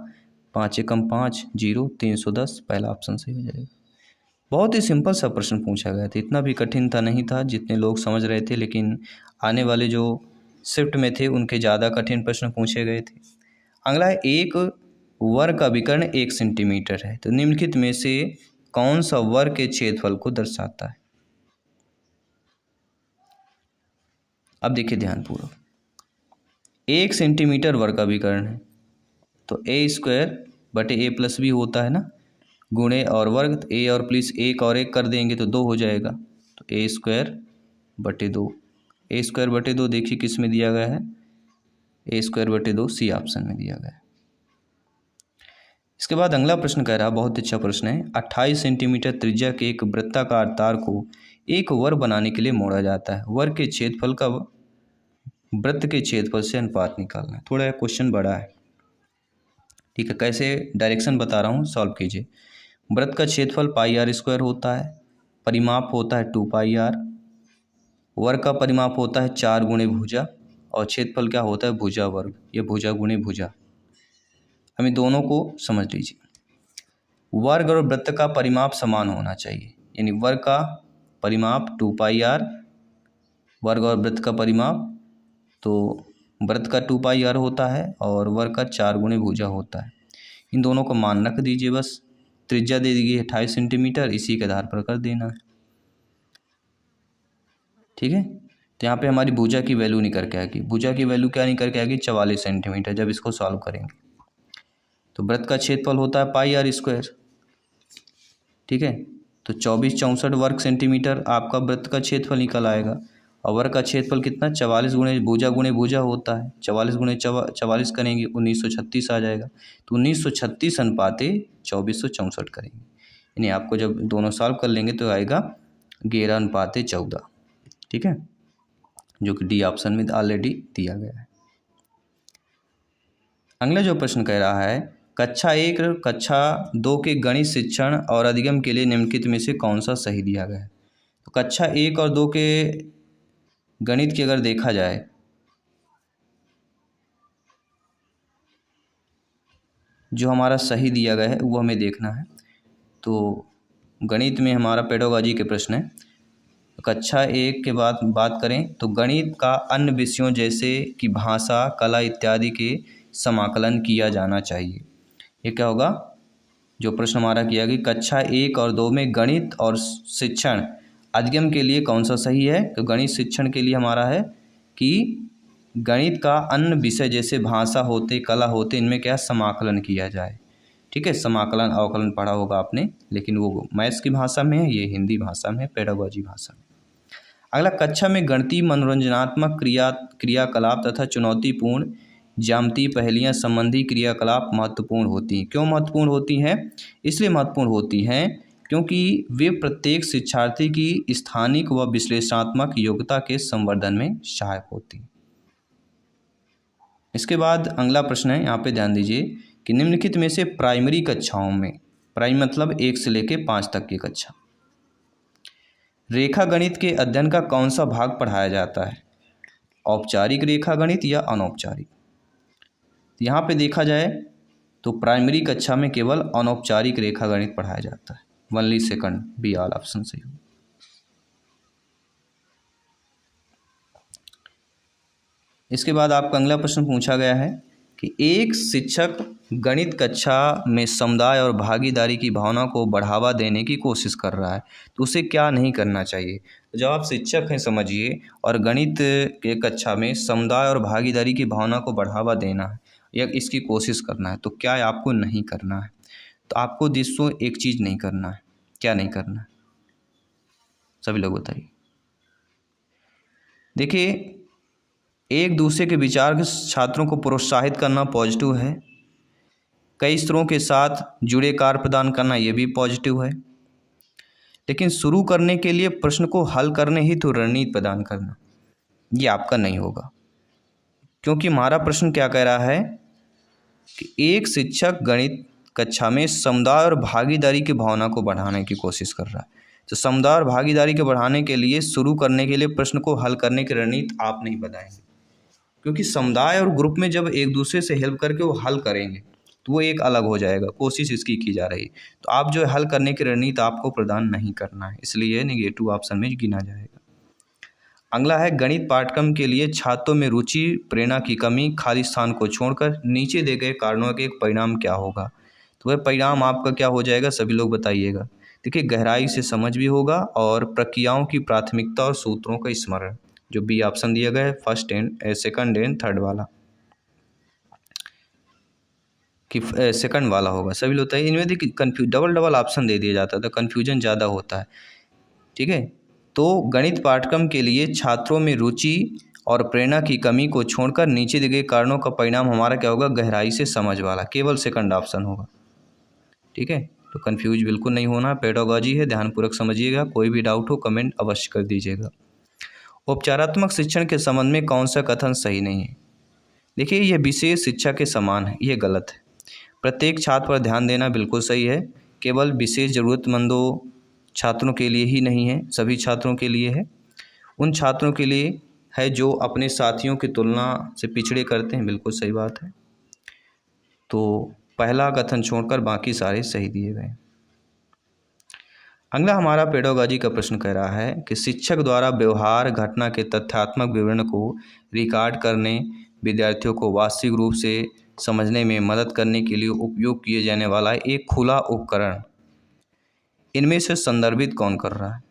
5×1=5, 0, 310, पहला ऑप्शन सही हो जाएगा। बहुत ही सिंपल सा प्रश्न पूछा गया था, इतना भी कठिन था नहीं था जितने लोग समझ रहे थे, लेकिन आने वाले जो शिफ्ट में थे उनके ज़्यादा कठिन प्रश्न पूछे गए थे। अगला है, एक वर्ग का विकर्ण 1 सेंटीमीटर है, तो निम्नलिखित में से कौन सा वर्ग के क्षेत्रफल को दर्शाता है। अब देखिए ध्यानपूर्वक, 1 सेंटीमीटर वर्ग का विकर्ण है, तो a² + a+b होता है ना, गुणे और वर्ग, तो a और प्लस 1 और 1 कर देंगे तो 2 हो जाएगा, तो a²/2। a²/2 देखिए किस में दिया गया है, a²/2 सी ऑप्शन में दिया गया है। इसके बाद अगला प्रश्न कह रहा है, बहुत अच्छा प्रश्न है, 28 सेंटीमीटर त्रिज्या के एक वृत्ताकार तार को एक वर्ग बनाने के लिए मोड़ा जाता है, वर्ग के क्षेत्रफल का वृत्त के क्षेत्रफल से अनुपात निकालना है। थोड़ा क्वेश्चन बड़ा है, ठीक है, कैसे डायरेक्शन बता रहा हूँ, सॉल्व कीजिए। वृत्त का क्षेत्रफल πr² होता है, परिमाप होता है 2πr, वर्ग का परिमाप होता है 4 गुणे भुजा, और क्षेत्रफल क्या होता है, भुजा वर्ग, ये भुजा गुणे भुजा। हमें दोनों को समझ लीजिए, वर्ग और वृत्त का परिमाप समान होना चाहिए, यानी वर्ग का परिमाप 2πr, वर्ग और वृत्त का परिमाप, तो वृत्त का 2πr होता है और वर्ग का 4 गुणे भुजा होता है। इन दोनों को मान रख दीजिए, बस त्रिज्या दे दी है 28 सेंटीमीटर, इसी के आधार पर कर देना है। ठीक है, तो यहाँ पे हमारी भुजा की वैल्यू निकल के आएगी, भुजा की वैल्यू क्या निकल के आएगी, 44 सेंटीमीटर, जब इसको सॉल्व करेंगे। तो वृत्त का क्षेत्रफल होता है πr², ठीक है, तो 2464 वर्ग सेंटीमीटर आपका वृत्त का क्षेत्रफल निकल आएगा, और वर्ग का क्षेत्रफल कितना, 44 गुणे भुजा होता है, 44 गुणे 44 करेंगे 1936 आ जाएगा, तो 1936 अनुपाते 2464 करेंगे, यानी आपको जब दोनों सॉल्व कर लेंगे तो आएगा 11:14। ठीक है, जो कि डी ऑप्शन में ऑलरेडी दिया गया है। अगला जो प्रश्न कह रहा है, कक्षा 1 कक्षा 2 के गणित शिक्षण और अधिगम के लिए निम्नलिखित में से कौन सा सही दिया गया है। तो कक्षा 1 और 2 के गणित की अगर देखा जाए, जो हमारा सही दिया गया है वो हमें देखना है। तो गणित में हमारा पेडागोजी के प्रश्न है, कक्षा 1 के बाद बात करें तो गणित का अन्य विषयों जैसे कि भाषा, कला इत्यादि के समाकलन किया जाना चाहिए। ये क्या होगा, जो प्रश्न हमारा किया कि कक्षा 1 और 2 में गणित और शिक्षण अधिगम के लिए कौन सा सही है, तो गणित शिक्षण के लिए हमारा है कि गणित का अन्य विषय जैसे भाषा होते, कला होते, इनमें क्या समाकलन किया जाए। ठीक है, समाकलन अवकलन पढ़ा होगा आपने, लेकिन वो मैथ्स की भाषा में है, ये हिंदी भाषा में है, पेडागोजी भाषा में। अगला, कक्षा में गणितीय मनोरंजनात्मक क्रियाकलाप तथा चुनौतीपूर्ण ज्यामितीय पहेलियाँ संबंधी क्रियाकलाप महत्वपूर्ण होती हैं। क्यों महत्वपूर्ण होती हैं, इसलिए महत्वपूर्ण होती हैं क्योंकि वे प्रत्येक शिक्षार्थी की स्थानिक व विश्लेषणात्मक योग्यता के संवर्धन में सहायक होती हैं। इसके बाद अगला प्रश्न है, यहाँ पे ध्यान दीजिए कि निम्नलिखित में से प्राइमरी कक्षाओं में, प्राइमरी मतलब 1 से लेकर 5 तक की कक्षा, रेखा गणित के अध्ययन का कौन सा भाग पढ़ाया जाता है, औपचारिक रेखा गणित या अनौपचारिक। यहाँ पे देखा जाए तो प्राइमरी कक्षा में केवल अनौपचारिक रेखा गणित पढ़ाया जाता है, only second, be all option सही। इसके बाद आपका अगला प्रश्न पूछा गया है कि एक शिक्षक गणित कक्षा में समुदाय और भागीदारी की भावना को बढ़ावा देने की कोशिश कर रहा है, तो उसे क्या नहीं करना चाहिए। तो जब आप शिक्षक हैं समझिए और गणित के कक्षा में समुदाय और भागीदारी की भावना को बढ़ावा देना है या इसकी कोशिश करना है, तो क्या आपको नहीं करना है। तो आपको दोस्तों एक चीज़ नहीं करना है। क्या नहीं करना है, सभी लोग बताइए। देखिए, एक दूसरे के विचार के छात्रों को प्रोत्साहित करना पॉजिटिव है। कई स्तरों के साथ जुड़े कार्य प्रदान करना ये भी पॉजिटिव है। लेकिन शुरू करने के लिए प्रश्न को हल करने ही तो रणनीति प्रदान करना ये आपका नहीं होगा, क्योंकि हमारा प्रश्न क्या कह रहा है कि एक शिक्षक गणित कक्षा में समुदाय और भागीदारी की भावना को बढ़ाने की कोशिश कर रहा है। तो समुदाय और भागीदारी को बढ़ाने के लिए शुरू करने के लिए प्रश्न को हल करने की रणनीति आप नहीं बताएंगे, क्योंकि समुदाय और ग्रुप में जब एक दूसरे से हेल्प करके वो हल करेंगे तो वो एक अलग हो जाएगा। कोशिश इसकी की जा रही, तो आप जो हल करने की रणनीति आपको प्रदान नहीं करना है, इसलिए नेगेटिव ऑप्शन में गिना जाएगा। अगला है गणित पाठ्यक्रम के लिए छात्रों में रुचि प्रेरणा की कमी खाली स्थान को छोड़कर नीचे दिए गए कारणों के एक परिणाम क्या होगा। तो वह परिणाम आपका क्या हो जाएगा, सभी लोग बताइएगा। देखिए, गहराई से समझ भी होगा और प्रक्रियाओं की प्राथमिकता और सूत्रों का स्मरण, जो बी ऑप्शन दिया गया है first and second and third वाला कि सेकंड वाला होगा, सभी लोग बताइए। इनमें देखिए डबल ऑप्शन दे दिया जाता है तो कन्फ्यूजन ज़्यादा होता है। ठीक है, तो गणित पाठ्यक्रम के लिए छात्रों में रुचि और प्रेरणा की कमी को छोड़कर नीचे दिए गए कारणों का परिणाम हमारा क्या होगा, गहराई से समझ वाला, केवल सेकंड ऑप्शन होगा। ठीक है, तो कंफ्यूज बिल्कुल नहीं होना, पेडागॉजी है, ध्यानपूर्वक समझिएगा। कोई भी डाउट हो कमेंट अवश्य कर दीजिएगा। उपचारात्मक शिक्षण के संबंध में कौन सा कथन सही नहीं है। देखिए, यह विशेष शिक्षा के समान है, ये गलत है। प्रत्येक छात्र पर ध्यान देना बिल्कुल सही है, केवल विशेष ज़रूरतमंदों छात्रों के लिए ही नहीं है, सभी छात्रों के लिए है। उन छात्रों के लिए है जो अपने साथियों की तुलना से पिछड़े करते हैं, बिल्कुल सही बात है। तो पहला कथन छोड़कर बाकी सारे सही दिए गए। अगला हमारा पेडागॉजी का प्रश्न कह रहा है कि शिक्षक द्वारा व्यवहार घटना के तथ्यात्मक विवरण को रिकॉर्ड करने, विद्यार्थियों को वास्तविक रूप से समझने में मदद करने के लिए उपयोग किए जाने वाला एक खुला उपकरण, इनमें से संदर्भित कौन कर रहा है।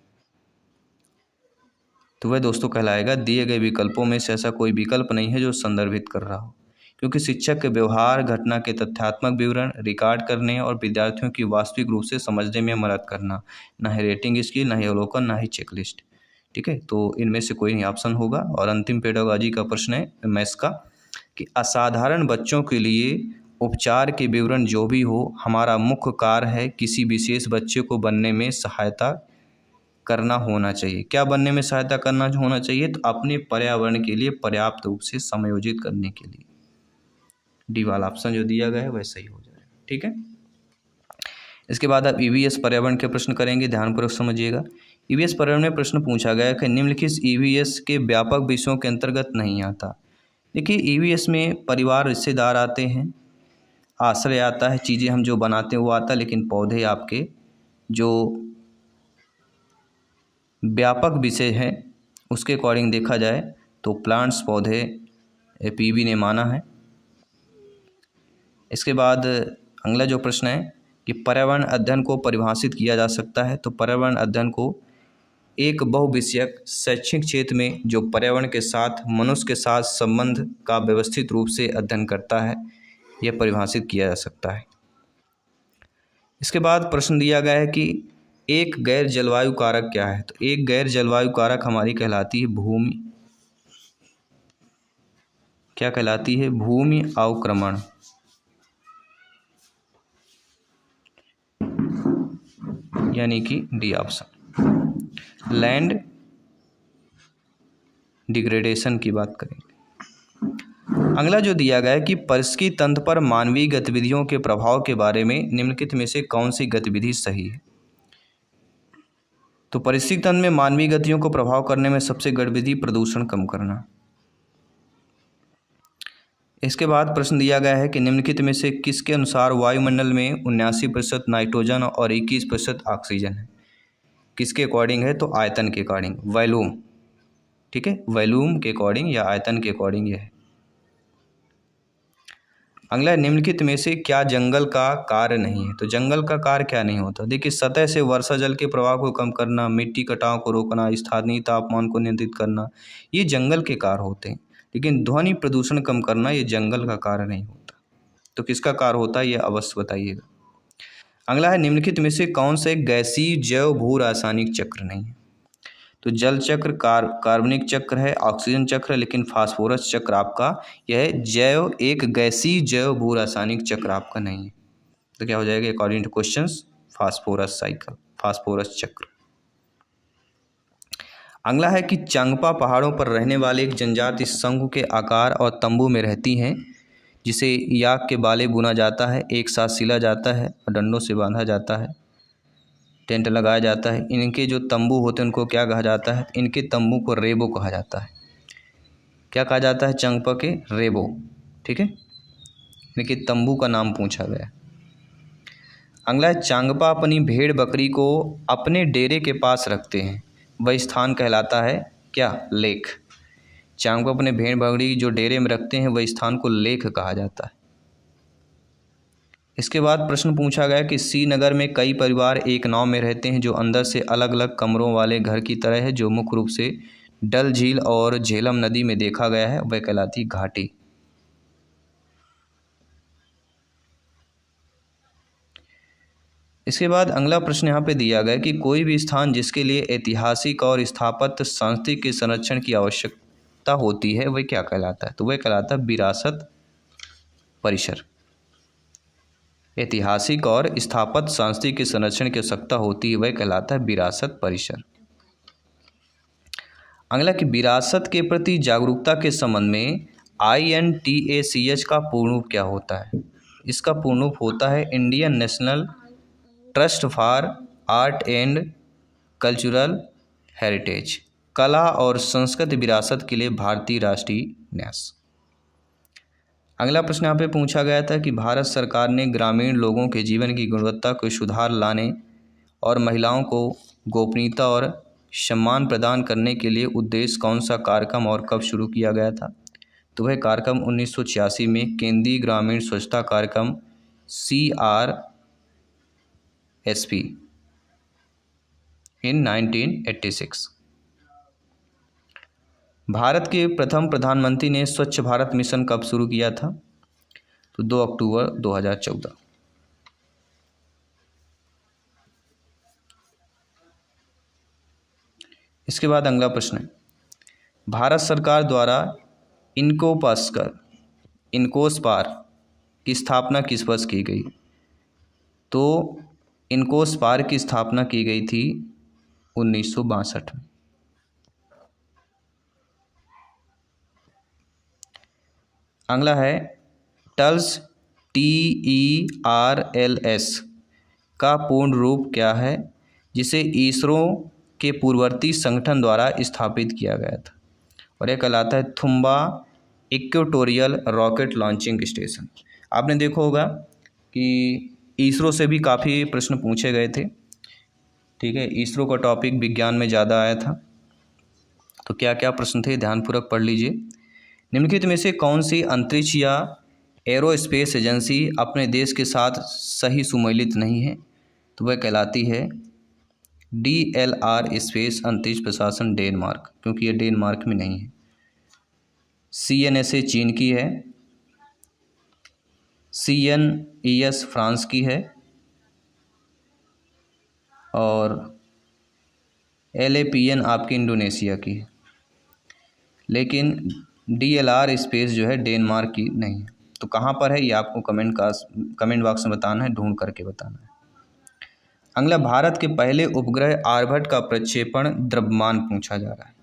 तो वह दोस्तों कहलाएगा दिए गए विकल्पों में से ऐसा कोई विकल्प नहीं है जो संदर्भित कर रहा हो, क्योंकि शिक्षक के व्यवहार घटना के तथ्यात्मक विवरण रिकॉर्ड करने और विद्यार्थियों की वास्तविक रूप से समझने में मदद करना, ना ही रेटिंग स्किल, ना ही अवलोकन, ना ही चेकलिस्ट। ठीक है, तो इनमें से कोई नहीं ऑप्शन होगा। और अंतिम पेडागॉजी का प्रश्न है मैथ्स का कि असाधारण बच्चों के लिए उपचार के विवरण जो भी हो, हमारा मुख्य कार्य है किसी विशेष बच्चे को बनने में सहायता करना होना चाहिए। क्या बनने में सहायता करना होना चाहिए, तो अपने पर्यावरण के लिए पर्याप्त रूप से समायोजित करने के लिए। डी वाला ऑप्शन जो दिया गया है वह सही हो जाएगा। ठीक है, इसके बाद आप ईवीएस पर्यावरण के प्रश्न करेंगे, ध्यानपूर्वक समझिएगा। ईवीएस पर्यावरण में प्रश्न पूछा गया है कि निम्नलिखित ईवीएस के व्यापक विषयों के अंतर्गत नहीं आता। देखिए, ईवीएस में परिवार रिश्तेदार आते हैं, आश्रय आता है, चीज़ें हम जो बनाते हैं वो आता है, लेकिन पौधे आपके जो व्यापक विषय है उसके अकॉर्डिंग देखा जाए तो प्लांट्स पौधे पीवी ने माना है। इसके बाद अगला जो प्रश्न है कि पर्यावरण अध्ययन को परिभाषित किया जा सकता है। तो पर्यावरण अध्ययन को एक बहुविषयक शैक्षिक क्षेत्र में जो पर्यावरण के साथ मनुष्य के साथ संबंध का व्यवस्थित रूप से अध्ययन करता है, यह परिभाषित किया जा सकता है। इसके बाद प्रश्न दिया गया है कि एक गैर जलवायु कारक क्या है। तो एक गैर जलवायु कारक हमारी कहलाती है भूमि, क्या कहलाती है, भूमि अवक्रमण। यानी कि डी ऑप्शन, लैंड डिग्रेडेशन की बात करेंगे। अगला जो दिया गया है कि पारिस्थितिकी तंत्र पर मानवीय गतिविधियों के प्रभाव के बारे में निम्नलिखित में से कौन सी गतिविधि सही है। तो पारिस्थितिकी तंत्र में मानवीय गतियों को प्रभाव करने में सबसे गतिविधि प्रदूषण कम करना। इसके बाद प्रश्न दिया गया है कि निम्नलिखित में से किसके अनुसार वायुमंडल में 79% नाइट्रोजन और 21% ऑक्सीजन है। किसके अकॉर्डिंग है, तो आयतन के अकॉर्डिंग, वॉल्यूम। ठीक है, वॉल्यूम के अकॉर्डिंग या आयतन के अकॉर्डिंग यह है। अगला है, निम्नलिखित में से क्या जंगल का कार्य नहीं है? तो जंगल का कार्य क्या नहीं होता? देखिए, सतह से वर्षा जल के प्रवाह को कम करना, मिट्टी कटाव को रोकना, स्थानीय तापमान को नियंत्रित करना, ये जंगल के कार्य होते हैं। लेकिन ध्वनि प्रदूषण कम करना ये जंगल का कार्य नहीं होता। तो किसका कार्य होता है, ये अवश्य बताइएगा। अगला है, निम्नलिखित में से कौन सा एक गैसीय जैव भू रासायनिक चक्र नहीं है? तो जल चक्र, कार्बनिक चक्र है, ऑक्सीजन चक्र है, लेकिन फास्फोरस चक्र आपका यह है जैव, एक गैसीय जैव भू रासायनिक चक्र आपका नहीं है। तो क्या हो जाएगा according two questions? Phosphorus cycle, phosphorus चक्र। अगला है कि चांगपा पहाड़ों पर रहने वाले एक जनजाति शंखु के आकार और तंबू में रहती हैं, जिसे याक के बाले बुना जाता है, एक साथ सिला जाता है और डंडों से बांधा जाता है, टेंट लगाया जाता है। इनके जो तंबू होते हैं उनको क्या कहा जाता है? इनके तंबू को रेबो कहा जाता है। क्या कहा जाता है? चांगपा के रेबो। ठीक है, इनके तंबू का नाम पूछा गया। अगला है, चांगपा अपनी भेड़ बकरी को अपने डेरे के पास रखते हैं, वह स्थान कहलाता है क्या? लेक। चांगपा अपने भेड़ बकरी जो डेरे में रखते हैं वह स्थान को लेक कहा जाता है। इसके बाद प्रश्न पूछा गया कि श्रीनगर में कई परिवार एक नाव में रहते हैं जो अंदर से अलग अलग कमरों वाले घर की तरह है, जो मुख्य रूप से डल झील और झेलम नदी में देखा गया है, वह कहलाती घाटी। इसके बाद अगला प्रश्न यहाँ पे दिया गया कि कोई भी स्थान जिसके लिए ऐतिहासिक और स्थापत्य संस्कृति के संरक्षण की आवश्यकता होती है वह क्या कहलाता है? तो वह कहलाता है विरासत परिसर। ऐतिहासिक और स्थापत्य संस्कृति के संरक्षण की आवश्यकता होती है वह कहलाता है विरासत परिसर। अगला कि विरासत के प्रति जागरूकता के संबंध में INTACH का पूर्ण रूप क्या होता है? इसका पूर्ण रूप होता है Indian national trust for art and cultural heritage, कला और संस्कृति विरासत के लिए भारतीय राष्ट्रीय न्यास। अगला प्रश्न यहाँ पे पूछा गया था कि भारत सरकार ने ग्रामीण लोगों के जीवन की गुणवत्ता को सुधार लाने और महिलाओं को गोपनीयता और सम्मान प्रदान करने के लिए उद्देश्य कौन सा कार्यक्रम और कब शुरू किया गया था? तो वह कार्यक्रम 1986 में केंद्रीय ग्रामीण स्वच्छता कार्यक्रम CRSP इन 1986। भारत के प्रथम प्रधानमंत्री ने स्वच्छ भारत मिशन कब शुरू किया था? तो 2 अक्टूबर 2014। इसके बाद अगला प्रश्न है, भारत सरकार द्वारा इनकोस्पार की स्थापना किस वर्ष की गई? तो इनकोस्पार की स्थापना की गई थी 1962 में। अगला है, टल्स TERLS का पूर्ण रूप क्या है, जिसे इसरो के पूर्ववर्ती संगठन द्वारा स्थापित किया गया था? और यह कहलाता है Thumba equatorial rocket launching station. आपने देखा होगा कि इसरो से भी काफ़ी प्रश्न पूछे गए थे। ठीक है, इसरो का टॉपिक विज्ञान में ज़्यादा आया था। तो क्या क्या प्रश्न थे ध्यानपूर्वक पढ़ लीजिए। निम्नलिखित में से कौन सी अंतरिक्ष या एरोस्पेस एजेंसी अपने देश के साथ सही सुमेलित नहीं है? तो वह कहलाती है DLR स्पेस अंतरिक्ष प्रशासन डेनमार्क, क्योंकि ये डेनमार्क में नहीं है। CNSA चीन की है, CNES फ्रांस की है और LAPN आपकी इंडोनेशिया की है, लेकिन DLR स्पेस जो है डेनमार्क की नहीं है। तो कहाँ पर है ये आपको कमेंट बॉक्स में बताना है, ढूंढ करके बताना है। अगला, भारत के पहले उपग्रह आर्यभट्ट का प्रक्षेपण द्रव्यमान पूछा जा रहा है।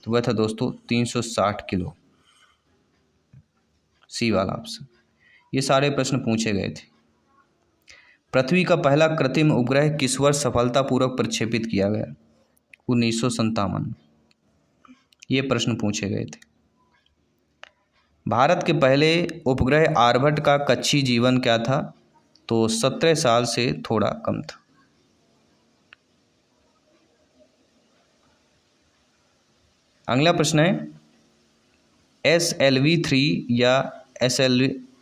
तो वह था दोस्तों 360 किलो, सी वाला ऑप्शन। ये सारे प्रश्न पूछे गए थे। पृथ्वी का पहला कृत्रिम उपग्रह किस वर्ष सफलतापूर्वक प्रक्षेपित किया गया? 1957। ये प्रश्न पूछे गए थे। भारत के पहले उपग्रह आर्यभट्ट का कक्षीय जीवन क्या था? तो 17 साल से थोड़ा कम था। अगला प्रश्न है, SLV-3 या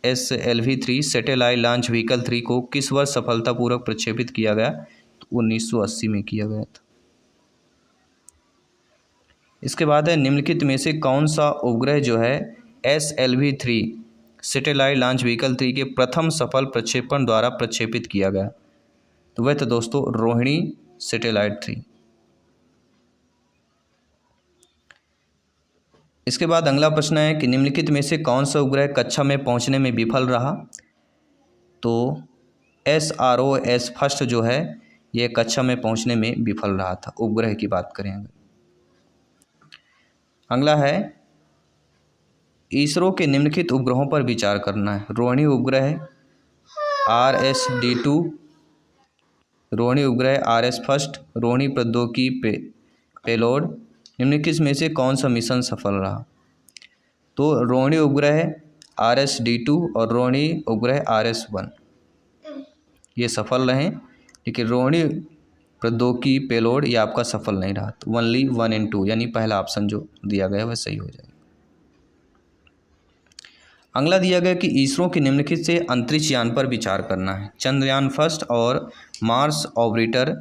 SLV-3 सैटेलाइट लॉन्च व्हीकल 3 को किस वर्ष सफलतापूर्वक प्रक्षेपित किया गया? तो 1980 में किया गया था। इसके बाद है निम्नलिखित में से कौन सा उपग्रह जो है SLV-3 सैटेलाइट लॉन्च व्हीकल 3 के प्रथम सफल प्रक्षेपण द्वारा प्रक्षेपित किया गया? तो वह था दोस्तों रोहिणी सैटेलाइट 3। इसके बाद अगला प्रश्न है कि निम्नलिखित में से कौन सा उपग्रह कक्षा में पहुंचने में विफल रहा? तो SROS फर्स्ट जो है यह कक्षा में पहुंचने में विफल रहा था। उपग्रह की बात करें अगर। अगला है इसरो के निम्नलिखित उपग्रहों पर विचार करना है। रोहिणी उपग्रह RS-D2, रोहिणी उपग्रह RS फर्स्ट, रोहिणी प्रौद्योगिकी पेलोड, निम्नलिखित में से कौन सा मिशन सफल रहा? तो रोहिणी उपग्रह RS-D2 और रोहिणी उपग्रह RS-1 ये सफल रहे, लेकिन रोहिणी प्रौद्योगिकी पेलोड ये आपका सफल नहीं रहा। तो ओनली 1 and 2 यानी पहला ऑप्शन जो दिया गया है वह सही हो जाएगा। अगला दिया गया कि इसरो के निम्नलिखित से अंतरिक्ष यान पर विचार करना है। चंद्रयान फर्स्ट और मार्स ऑर्बिटर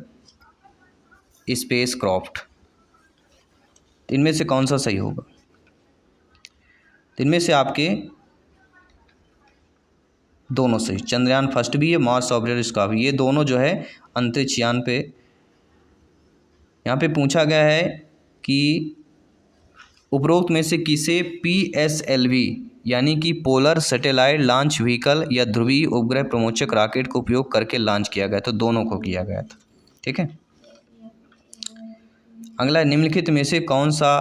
स्पेस क्राफ्ट, इनमें से कौन सा सही होगा? इनमें से आपके दोनों सही, चंद्रयान फर्स्ट भी है, मार्स ऑर्बिटर स्काफ, ये दोनों जो है अंतरिक्ष यान पे। यहाँ पे पूछा गया है कि उपरोक्त में से किसे PSLV यानी कि पोलर सैटेलाइट लॉन्च व्हीकल या ध्रुवीय उपग्रह प्रमोचक रॉकेट का उपयोग करके लॉन्च किया गया? तो दोनों को किया गया था। ठीक है। अगला निम्नलिखित में से कौन सा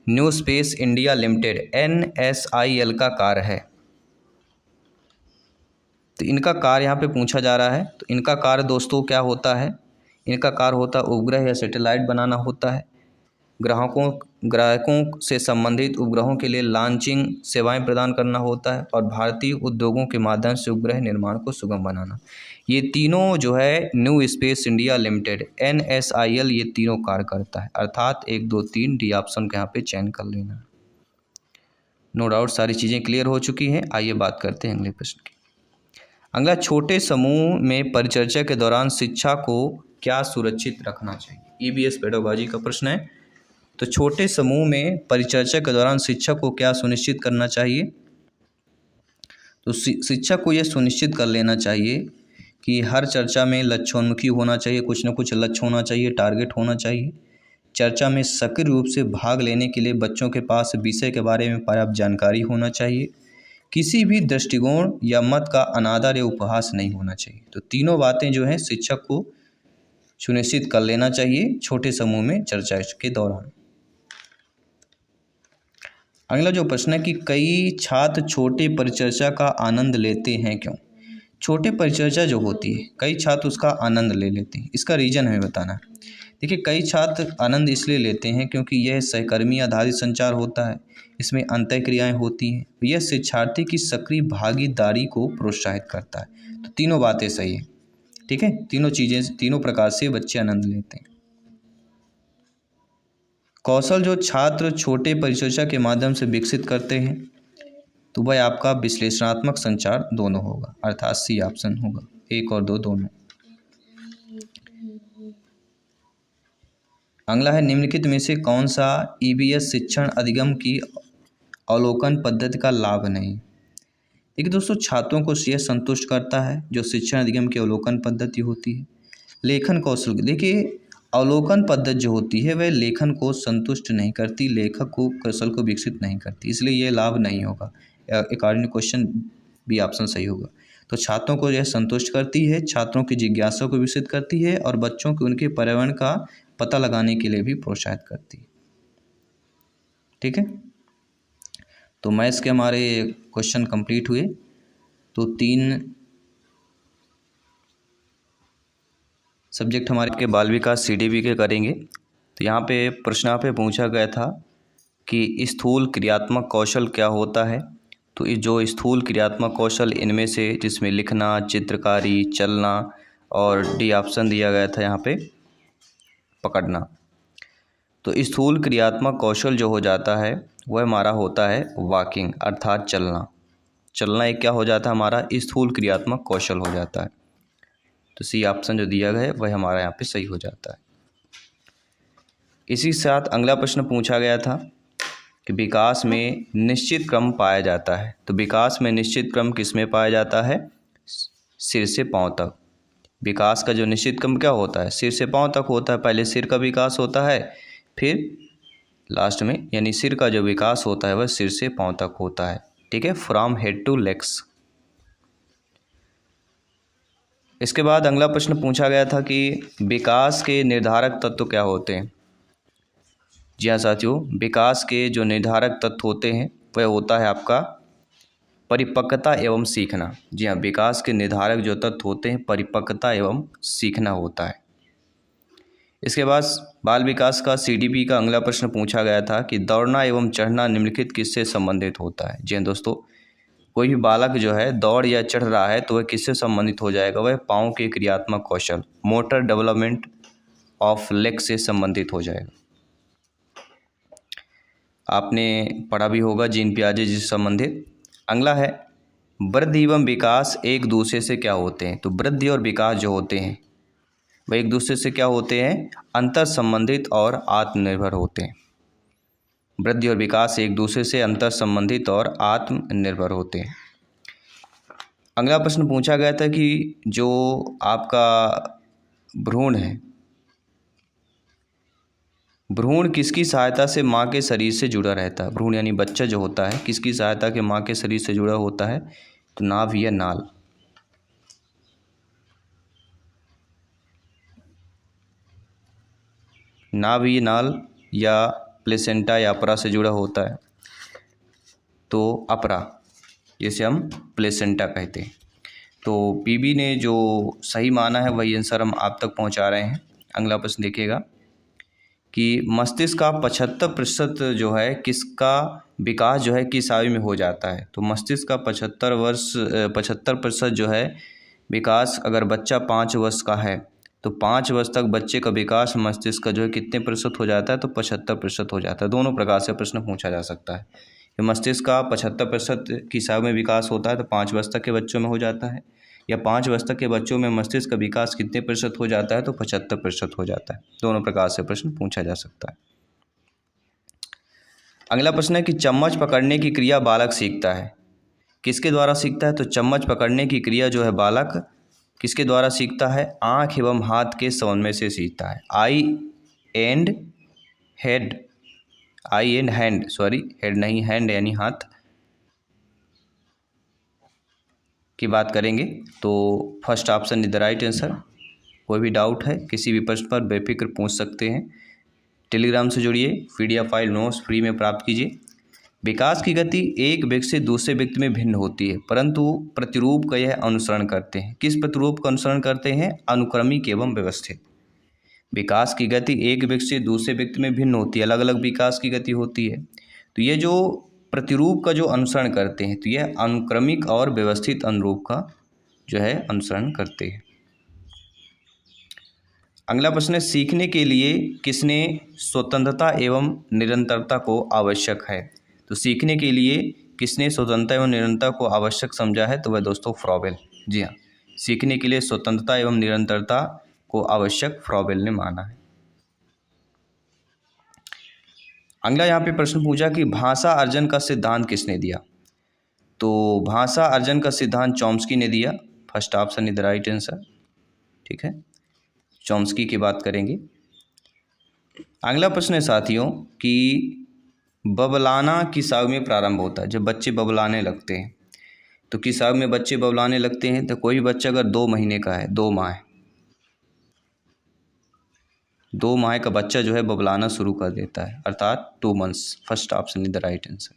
new space India limited NSIL का कार्य है? तो इनका कार्य यहाँ पे पूछा जा रहा है। तो इनका कार्य दोस्तों क्या होता है? इनका कार्य होता है उपग्रह या सैटेलाइट बनाना होता है, ग्राहकों से संबंधित उपग्रहों के लिए लॉन्चिंग सेवाएं प्रदान करना होता है और भारतीय उद्योगों के माध्यम से उपग्रह निर्माण को सुगम बनाना। ये तीनों जो है new space India limited NSIL ये तीनों कार्य करता है, अर्थात 1 2 3 डी ऑप्शन का यहाँ पे चयन कर लेना। नो डाउट सारी चीज़ें क्लियर हो चुकी हैं। आइए बात करते हैं अगले प्रश्न की। अगला, छोटे समूह में परिचर्चा के दौरान शिक्षा को क्या सुरक्षित रखना चाहिए? EBS पेडागोजी का प्रश्न है। तो छोटे समूह में परिचर्चा के दौरान शिक्षक को क्या सुनिश्चित करना चाहिए? तो शिक्षक को यह सुनिश्चित कर लेना चाहिए कि हर चर्चा में लक्ष्योन्मुखी होना चाहिए, कुछ न कुछ लक्ष्य होना चाहिए, टारगेट होना चाहिए। चर्चा में सक्रिय रूप से भाग लेने के लिए बच्चों के पास विषय के बारे में पर्याप्त जानकारी होना चाहिए। किसी भी दृष्टिकोण या मत का अनादर या उपहास नहीं होना चाहिए। तो तीनों बातें जो हैं शिक्षक को सुनिश्चित कर लेना चाहिए छोटे समूह में चर्चा के दौरान। अगला जो प्रश्न है कि कई छात्र छोटे परिचर्चा का आनंद लेते हैं क्यों? छोटे परिचर्चा जो होती है कई छात्र उसका आनंद ले लेते हैं, इसका रीज़न हमें बताना है। देखिए, कई छात्र आनंद इसलिए लेते हैं क्योंकि यह सहकर्मी आधारित संचार होता है, इसमें अंतःक्रियाएं होती हैं, यह शिक्षार्थी की सक्रिय भागीदारी को प्रोत्साहित करता है। तो तीनों बातें सही है। ठीक है, तीनों चीज़ें तीनों प्रकार से बच्चे आनंद लेते हैं। कौशल जो छात्र छोटे परिचर्चा के माध्यम से विकसित करते हैं तो वह आपका विश्लेषणात्मक संचार दोनों होगा, अर्थात C ऑप्शन होगा, 1 और 2 दोनों। अगला है निम्नलिखित में से कौन सा EBS शिक्षण अधिगम की अवलोकन पद्धति का लाभ नहीं? देखिए दोस्तों, छात्रों को यह संतुष्ट करता है जो शिक्षण अधिगम की अवलोकन पद्धति होती है। लेखन कौशल, देखिए अवलोकन पद्धति जो होती है वह लेखन को संतुष्ट नहीं करती, लेखक को कौशल को विकसित नहीं करती, इसलिए यह लाभ नहीं होगा। According to question B option सही होगा। तो छात्रों को यह संतुष्ट करती है, छात्रों की जिज्ञासा को विकसित करती है और बच्चों को उनके पर्यावरण का पता लगाने के लिए भी प्रोत्साहित करती है। ठीक है, तो मैथ्स के हमारे क्वेश्चन कंप्लीट हुए। तो 3 सब्जेक्ट हमारे के बाल विकास CDB के करेंगे। तो यहाँ पे प्रश्न यहाँ पे पूछा गया था कि स्थूल क्रियात्मक कौशल क्या होता है? तो इस जो स्थूल क्रियात्मक कौशल इनमें से जिसमें लिखना, चित्रकारी, चलना और D ऑप्शन दिया गया था यहाँ पे पकड़ना। तो स्थूल क्रियात्मक कौशल जो हो जाता है वह हमारा होता है वॉकिंग, अर्थात चलना। चलना एक क्या हो जाता है हमारा स्थूल क्रियात्मक कौशल हो जाता है। तो सी ऑप्शन जो दिया गया है वह हमारा यहाँ पे सही हो जाता है। इसी के साथ अगला प्रश्न पूछा गया था कि विकास में निश्चित क्रम पाया जाता है। तो विकास में निश्चित क्रम किस में पाया जाता है? सिर से पांव तक। विकास का जो निश्चित क्रम क्या होता है? सिर से पांव तक होता है। पहले सिर का विकास होता है, फिर लास्ट में यानी सिर का जो विकास होता है वह सिर से पांव तक होता है। ठीक है, फ्रॉम हेड टू लेग्स। इसके बाद अगला प्रश्न पूछा गया था कि विकास के निर्धारक तत्व क्या होते हैं। जी हाँ साथियों, विकास के जो निर्धारक तत्व होते हैं वह होता है आपका परिपक्वता एवं सीखना। जी हाँ, विकास के निर्धारक जो तत्व होते हैं परिपक्वता एवं सीखना होता है। इसके बाद बाल विकास का CDP का अगला प्रश्न पूछा गया था कि दौड़ना एवं चढ़ना निम्नलिखित किससे संबंधित होता है। जी हाँ दोस्तों, कोई भी बालक जो है दौड़ या चढ़ रहा है तो वह किससे संबंधित हो जाएगा? वह पाँव के क्रियात्मक कौशल, मोटर डेवलपमेंट ऑफ लेग से संबंधित हो जाएगा। आपने पढ़ा भी होगा जीन पियाजे जिससे संबंधित। अगला है वृद्धि एवं विकास एक दूसरे से क्या होते हैं। तो वृद्धि और विकास जो होते हैं वह एक दूसरे से क्या होते हैं? अंतर संबंधित और आत्मनिर्भर होते हैं। वृद्धि और विकास एक दूसरे से अंतर संबंधित और आत्मनिर्भर होते हैं। अगला प्रश्न पूछा गया था कि जो आपका भ्रूण है, भ्रूण किसकी सहायता से माँ के शरीर से जुड़ा रहता है? भ्रूण यानी बच्चा जो होता है किसकी सहायता के माँ के शरीर से जुड़ा होता है? तो नाभ या नाल। नाभ या नाल या प्लेसेंटा या अपरा से जुड़ा होता है। तो अपरा, जिसे हम प्लेसेंटा कहते हैं। तो PB ने जो सही माना है वही आंसर हम आप तक पहुंचा रहे हैं। अगला प्रश्न देखिएगा कि मस्तिष्क का 75% जो है किसका विकास जो है किस आयु में हो जाता है। तो मस्तिष्क का 75% जो है विकास, अगर बच्चा 5 वर्ष का है तो 5 वर्ष तक बच्चे का विकास मस्तिष्क का जो है कितने प्रतिशत हो जाता है? तो 75% हो जाता है। दोनों प्रकार से प्रश्न पूछा जा सकता है कि मस्तिष्क का 75% किस आयु में विकास होता है? तो 5 वर्ष तक के बच्चों में हो जाता है, या 5 वर्ष तक के बच्चों में मस्तिष्क का विकास कितने प्रतिशत हो जाता है? तो 75% हो जाता है। दोनों प्रकार से प्रश्न पूछा जा सकता है। अगला प्रश्न है कि चम्मच पकड़ने की क्रिया बालक सीखता है, किसके द्वारा सीखता है? तो चम्मच पकड़ने की क्रिया जो है बालक किसके द्वारा सीखता है? आँख एवं हाथ के समन्वय से सीखता है। आई एंड हैंड, सॉरी हेड नहीं, हैंड यानी हाथ की बात करेंगे तो first option is the right answer. कोई भी डाउट है किसी भी प्रश्न पर बेफिक्र पूछ सकते हैं। टेलीग्राम से जुड़िए, PDF फाइल नोट्स फ्री में प्राप्त कीजिए। विकास की गति एक व्यक्ति से दूसरे व्यक्ति में भिन्न होती है, परंतु प्रतिरूप का यह अनुसरण करते हैं। किस प्रतिरूप का अनुसरण करते हैं? अनुक्रमिक एवं व्यवस्थित। विकास की गति एक व्यक्ति से दूसरे व्यक्ति में भिन्न होती है, अलग अलग विकास की गति होती है। तो ये जो प्रतिरूप का जो अनुसरण करते हैं तो यह अनुक्रमिक और व्यवस्थित अनुरूप का जो है अनुसरण करते हैं। अगला प्रश्न है सीखने के लिए किसने स्वतंत्रता एवं निरंतरता को आवश्यक है। तो सीखने के लिए किसने स्वतंत्रता एवं निरंतरता को आवश्यक समझा है? तो वह दोस्तों फ्रॉबेल। जी हाँ, सीखने के लिए स्वतंत्रता एवं निरंतरता को आवश्यक फ्रॉबेल ने माना है। अगला यहाँ पे प्रश्न पूछा कि भाषा अर्जन का सिद्धांत किसने दिया। तो भाषा अर्जन का सिद्धांत चॉम्स्की ने दिया। First option is the right answer. ठीक है, चॉम्स्की की बात करेंगे। अगला प्रश्न है साथियों कि बबलाना किस आयु में प्रारंभ होता है? जब बच्चे बबलाने लगते हैं तो किस आयु में बच्चे बबलाने लगते हैं? तो कोई भी बच्चा अगर 2 महीने का है, 2 माह है, 2 माह का बच्चा जो है बबलाना शुरू कर देता है, अर्थात 2 months. First option is the right answer.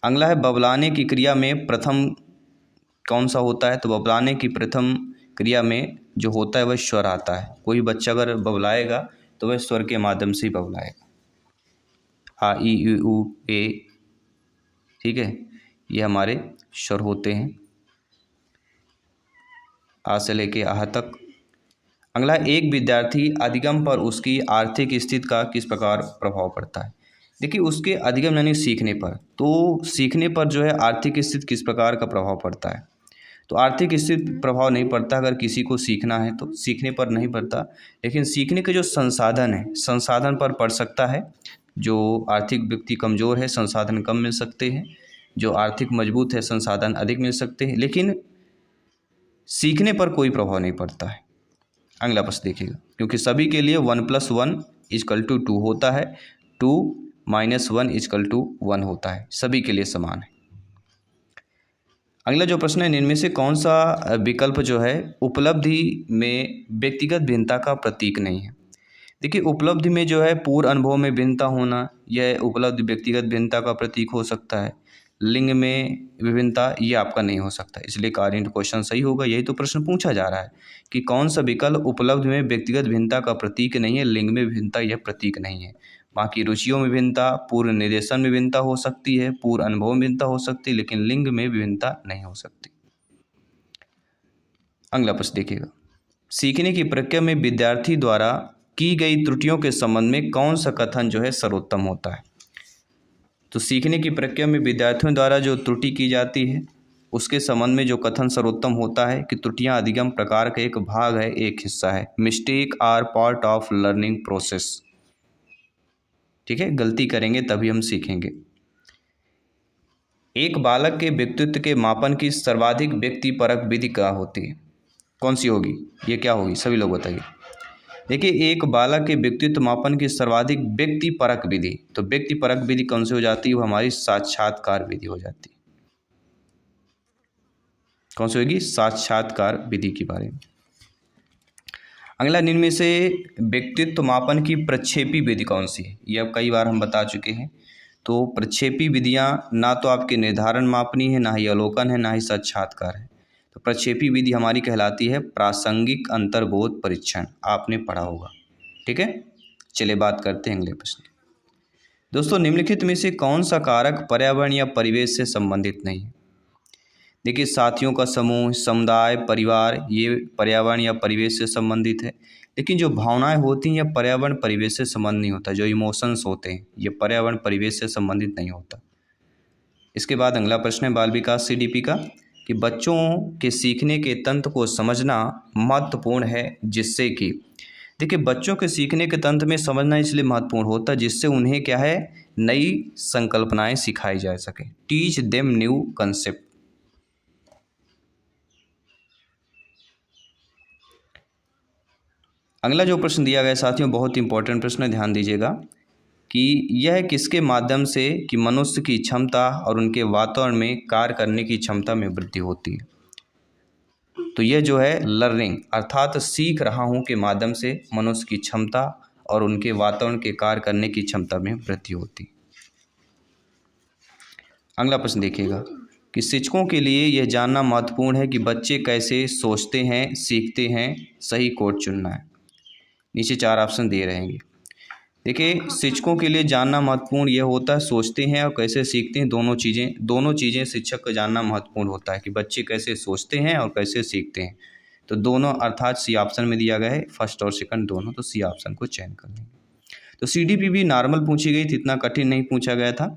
अगला है बबलाने की क्रिया में प्रथम कौन सा होता है? तो बबलाने की प्रथम क्रिया में जो होता है वह स्वर आता है। कोई बच्चा अगर बबलाएगा तो वह स्वर के माध्यम से ही बबलाएगा। आ ई उ ए, ठीक है, ये हमारे स्वर होते हैं, आ से लेके आह तक। अगला एक विद्यार्थी अधिगम पर उसकी आर्थिक स्थिति का किस प्रकार प्रभाव पड़ता है? देखिए उसके अधिगम यानी सीखने पर, तो सीखने पर जो है आर्थिक स्थिति किस प्रकार का प्रभाव पड़ता है। तो आर्थिक स्थिति प्रभाव नहीं पड़ता, अगर किसी को सीखना है तो सीखने पर नहीं पड़ता, लेकिन सीखने के जो संसाधन है संसाधन पर पड़ सकता है। जो आर्थिक व्यक्ति कमज़ोर है संसाधन कम मिल सकते हैं, जो आर्थिक मजबूत है संसाधन अधिक मिल सकते हैं, लेकिन सीखने पर कोई प्रभाव नहीं पड़ता है। अगला प्रश्न देखिएगा, क्योंकि सभी के लिए 1 + 1 = 2 होता है, 2 - 1 = 1 होता है, सभी के लिए समान है। अगला जो प्रश्न है, इनमें से कौन सा विकल्प जो है उपलब्धि में व्यक्तिगत भिन्नता का प्रतीक नहीं है। देखिए उपलब्धि में जो है पूर्व अनुभव में भिन्नता होना, यह उपलब्धि व्यक्तिगत भिन्नता का प्रतीक हो सकता है। लिंग में विभिन्नता ये आपका नहीं हो सकता, इसलिए करेंट क्वेश्चन सही होगा। यही तो प्रश्न पूछा जा रहा है कि कौन सा विकल्प उपलब्धि में व्यक्तिगत भिन्नता का प्रतीक नहीं है, लिंग में भिन्नता यह प्रतीक नहीं है। बाकी रुचियों में भिन्नता, पूर्व निर्देशन में भिन्नता हो सकती है, पूर्व अनुभव में भिन्नता हो सकती है, लेकिन लिंग में विभिन्नता नहीं हो सकती। अगला प्रश्न देखिएगा, सीखने की प्रक्रिया में विद्यार्थी द्वारा की गई त्रुटियों के संबंध में कौन सा कथन जो है सर्वोत्तम होता है। तो सीखने की प्रक्रिया में विद्यार्थियों द्वारा जो त्रुटि की जाती है उसके संबंध में जो कथन सर्वोत्तम होता है कि त्रुटियां अधिगम प्रकार का एक भाग है, एक हिस्सा है। Mistake are part of learning process. ठीक है, गलती करेंगे तभी हम सीखेंगे। एक बालक के व्यक्तित्व के मापन की सर्वाधिक व्यक्तिपरक विधि क्या होती है, कौन सी होगी, ये क्या होगी, सभी लोग बताइए। देखिए एक बालक के व्यक्तित्व मापन की सर्वाधिक व्यक्तिपरक विधि, तो व्यक्तिपरक विधि कौन सी हो जाती है, वो हमारी साक्षात्कार विधि हो जाती है। कौन सी होगी, साक्षात्कार विधि के बारे में। अगला, निम्न में से व्यक्तित्व मापन की प्रक्षेपी विधि कौन सी है, ये अब कई बार हम बता चुके हैं। तो प्रक्षेपी विधियां ना तो आपके निर्धारण मापनी है, ना ही अवलोकन है, ना ही साक्षात्कार है। तो प्रक्षेपी विधि हमारी कहलाती है प्रासंगिक अंतर्बोध परीक्षण, आपने पढ़ा होगा। ठीक है, चलिए बात करते हैं अगले प्रश्न की। दोस्तों निम्नलिखित में से कौन सा कारक पर्यावरण या परिवेश से संबंधित नहीं है। देखिए साथियों का समूह, समुदाय, परिवार, ये पर्यावरण या परिवेश से संबंधित है, लेकिन जो भावनाएं होती हैं ये पर्यावरण परिवेश से संबंध नहीं होता। जो इमोशंस होते हैं ये पर्यावरण परिवेश से संबंधित नहीं होता। इसके बाद अगला प्रश्न है बाल विकास CDP का, कि बच्चों के सीखने के तंत्र को समझना महत्वपूर्ण है, जिससे कि देखिए बच्चों के सीखने के तंत्र में समझना इसलिए महत्वपूर्ण होता है जिससे उन्हें क्या है, नई संकल्पनाएं सिखाई जा सके। Teach them new concept. अगला जो प्रश्न दिया गया साथियों बहुत इंपॉर्टेंट प्रश्न है, ध्यान दीजिएगा कि यह किसके माध्यम से कि मनुष्य की क्षमता और उनके वातावरण में कार्य करने की क्षमता में वृद्धि होती है। तो यह जो है लर्निंग अर्थात सीख रहा हूँ के माध्यम से मनुष्य की क्षमता और उनके वातावरण के कार्य करने की क्षमता में वृद्धि होती है। अगला प्रश्न देखिएगा कि शिक्षकों के लिए यह जानना महत्वपूर्ण है कि बच्चे कैसे सोचते हैं, सीखते हैं। सही कोड चुनना है। नीचे 4 ऑप्शन दे रहेंगे। देखिए शिक्षकों के लिए जानना महत्वपूर्ण यह होता है सोचते हैं और कैसे सीखते हैं, दोनों चीज़ें शिक्षक को जानना महत्वपूर्ण होता है कि बच्चे कैसे सोचते हैं और कैसे सीखते हैं। तो दोनों अर्थात सी ऑप्शन में दिया गया है, फर्स्ट और सेकंड दोनों, तो सी ऑप्शन को चयन कर लेंगे। तो CDP भी नॉर्मल पूछी गई थी, इतना कठिन नहीं पूछा गया था।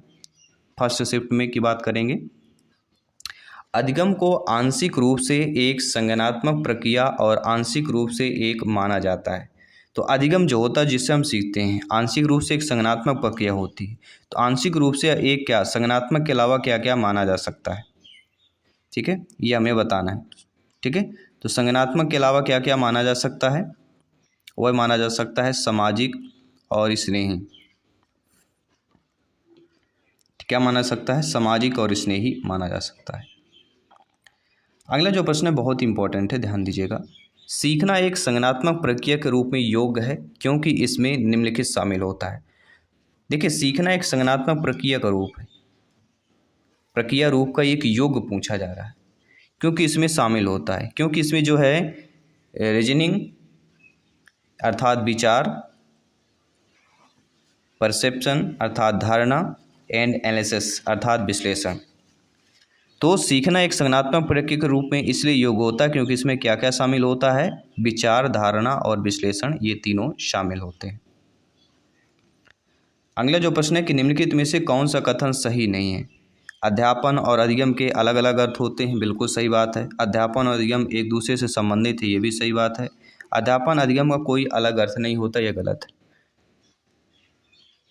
फर्स्ट शिफ्ट में की बात करेंगे। अधिगम को आंशिक रूप से एक संज्ञानात्मक प्रक्रिया और आंशिक रूप से एक माना जाता है। तो अधिगम जो होता है जिससे हम सीखते हैं, आंशिक रूप से एक संज्ञानात्मक प्रक्रिया होती है। तो आंशिक रूप से एक क्या, संज्ञानात्मक के अलावा क्या क्या माना जा सकता है। ठीक है, ये हमें बताना है। ठीक है, तो संज्ञानात्मक के अलावा क्या क्या माना जा सकता है, वह माना जा सकता है सामाजिक और स्नेही। क्या माना सकता है, सामाजिक और स्नेही माना जा सकता है। अगला जो प्रश्न है बहुत इंपॉर्टेंट है, ध्यान दीजिएगा। सीखना एक संज्ञानात्मक प्रक्रिया के रूप में योग्य है क्योंकि इसमें निम्नलिखित शामिल होता है। देखिए सीखना एक संज्ञानात्मक प्रक्रिया का रूप है, प्रक्रिया रूप का एक योग्य पूछा जा रहा है क्योंकि इसमें शामिल होता है, क्योंकि इसमें जो है रीजनिंग अर्थात विचार, परसेप्शन अर्थात धारणा, एंड एनालिसिस अर्थात विश्लेषण। तो सीखना एक संज्ञानात्मक प्रक्रिया के रूप में इसलिए योग्य होता है क्योंकि इसमें क्या क्या शामिल होता है, विचार, धारणा और विश्लेषण, ये तीनों शामिल होते हैं। अगला जो प्रश्न है कि निम्नलिखित में से कौन सा कथन सही नहीं है। अध्यापन और अधिगम के अलग अलग अर्थ होते हैं, बिल्कुल सही बात है। अध्यापन और अधिगम एक दूसरे से संबंधित है, ये भी सही बात है। अध्यापन अधिगम का कोई अलग अर्थ नहीं होता, यह गलत है,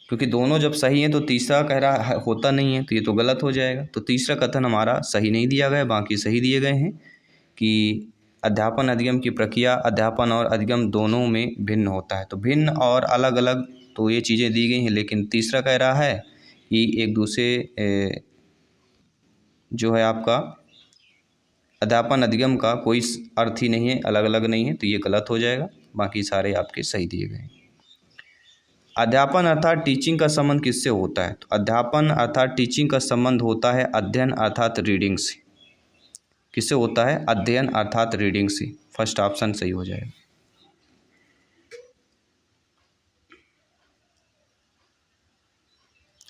क्योंकि दोनों जब सही हैं तो तीसरा कह रहा है होता नहीं है, तो ये तो गलत हो जाएगा। तो तीसरा कथन हमारा सही नहीं दिया गया, बाकी सही दिए गए हैं कि अध्यापन अधिगम की प्रक्रिया अध्यापन और अधिगम दोनों में भिन्न होता है। तो भिन्न और अलग अलग तो ये चीज़ें दी गई हैं, लेकिन तीसरा कह रहा है कि एक दूसरे जो है आपका अध्यापन अधिगम का कोई अर्थ ही नहीं है, अलग अलग नहीं है, तो ये गलत हो जाएगा। बाकी सारे आपके सही दिए गए हैं। अध्यापन अर्थात टीचिंग का संबंध किससे होता है? तो अध्यापन अर्थात टीचिंग का संबंध होता है अध्ययन अर्थात रीडिंग से। किससे होता है? अध्ययन अर्थात रीडिंग से। फर्स्ट ऑप्शन सही हो जाएगा।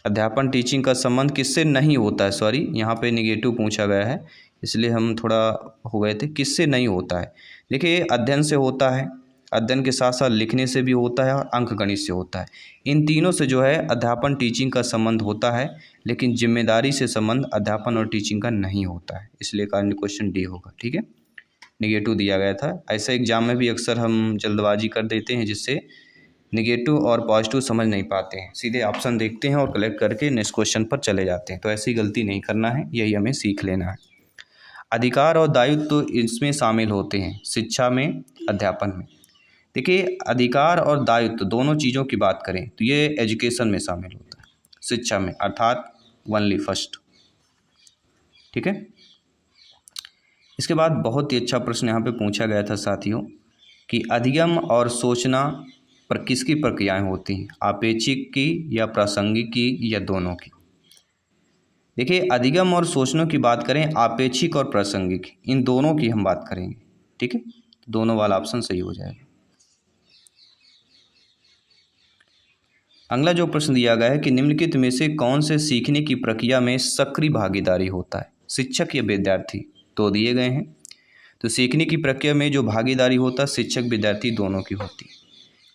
अध्यापन टीचिंग का संबंध किससे नहीं होता है, सॉरी यहाँ पे निगेटिव पूछा गया है, इसलिए हम थोड़ा हो गए थे। किससे नहीं होता है? देखिए अध्ययन से होता है, अध्ययन के साथ साथ लिखने से भी होता है और अंकगणित से होता है। इन तीनों से जो है अध्यापन टीचिंग का संबंध होता है, लेकिन जिम्मेदारी से संबंध अध्यापन और टीचिंग का नहीं होता है, इसलिए कारण क्वेश्चन डी होगा। ठीक है, निगेटिव दिया गया था। ऐसे एग्जाम में भी अक्सर हम जल्दबाजी कर देते हैं, जिससे निगेटिव और पॉजिटिव समझ नहीं पाते हैं, सीधे ऑप्शन देखते हैं और कलेक्ट करके नेक्स्ट क्वेश्चन पर चले जाते हैं। तो ऐसी गलती नहीं करना है, यही हमें सीख लेना है। अधिकार और दायित्व तो इसमें शामिल होते हैं, शिक्षा में, अध्यापन में। देखिए अधिकार और दायित्व दोनों चीज़ों की बात करें तो ये एजुकेशन में शामिल होता है, शिक्षा में, अर्थात ओनली फर्स्ट। ठीक है, इसके बाद बहुत ही अच्छा प्रश्न यहाँ पे पूछा गया था साथियों कि अधिगम और सोचना पर किसकी प्रक्रियाएं होती हैं, आपेक्षिक की या प्रासंगिक की या दोनों की। देखिए अधिगम और सोचनों की बात करें, आपेक्षिक और प्रासंगिक, इन दोनों की हम बात करेंगे। ठीक है, दोनों वाला ऑप्शन सही हो जाएगा। अगला जो प्रश्न दिया गया है कि निम्नलिखित में से कौन से सीखने की प्रक्रिया में सक्रिय भागीदारी होता है, शिक्षक या विद्यार्थी? तो दिए गए हैं। तो सीखने की प्रक्रिया में जो भागीदारी होता है शिक्षक विद्यार्थी दोनों की होती है।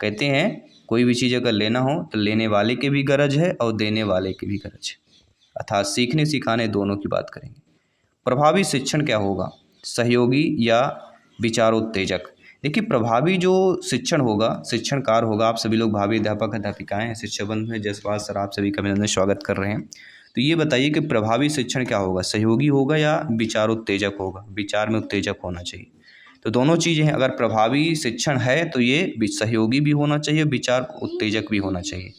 कहते हैं कोई भी चीज़ अगर लेना हो तो लेने वाले की भी गरज है और देने वाले की भी गरज है, अर्थात सीखने सिखाने दोनों की बात करेंगे। प्रभावी शिक्षण क्या होगा, सहयोगी या विचारोत्तेजक? देखिए प्रभावी जो शिक्षण होगा, शिक्षण कार्य होगा, आप सभी लोग भावी अध्यापक अध्यापिकाएं हैं, शिक्षक बंधु हैं, जसपाल सर आप सभी का अभिनंदन स्वागत कर रहे हैं। तो ये बताइए कि प्रभावी शिक्षण क्या होगा, सहयोगी होगा या विचारोत्तेजक होगा? विचार में उत्तेजक होना चाहिए। तो दोनों चीज़ें हैं, अगर प्रभावी शिक्षण है तो ये सहयोगी भी होना चाहिए, विचार उत्तेजक भी होना चाहिए।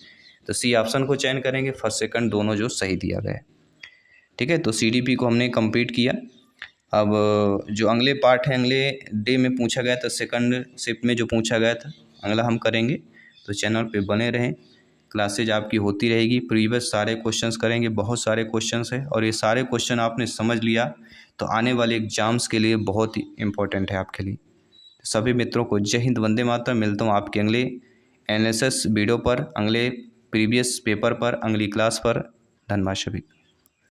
तो सी ऑप्शन को चयन करेंगे, फर्स्ट सेकंड दोनों जो सही दिया गया है। ठीक है, तो CDP को हमने कंप्लीट किया। अब जो अगले पार्ट है, अगले डे में पूछा गया था, सेकंड शिफ्ट में जो पूछा गया था अगला हम करेंगे। तो चैनल पे बने रहें, क्लासेज आपकी होती रहेगी, प्रीवियस सारे क्वेश्चंस करेंगे, बहुत सारे क्वेश्चंस है और ये सारे क्वेश्चन आपने समझ लिया तो आने वाले एग्जाम्स के लिए बहुत ही इम्पोर्टेंट है आपके लिए। सभी मित्रों को जय हिंद, वंदे मातरम। मिलता हूँ आपके अगले NSS वीडियो पर, अगले प्रीवियस पेपर पर, अगली क्लास पर। धन्यवाद सभी।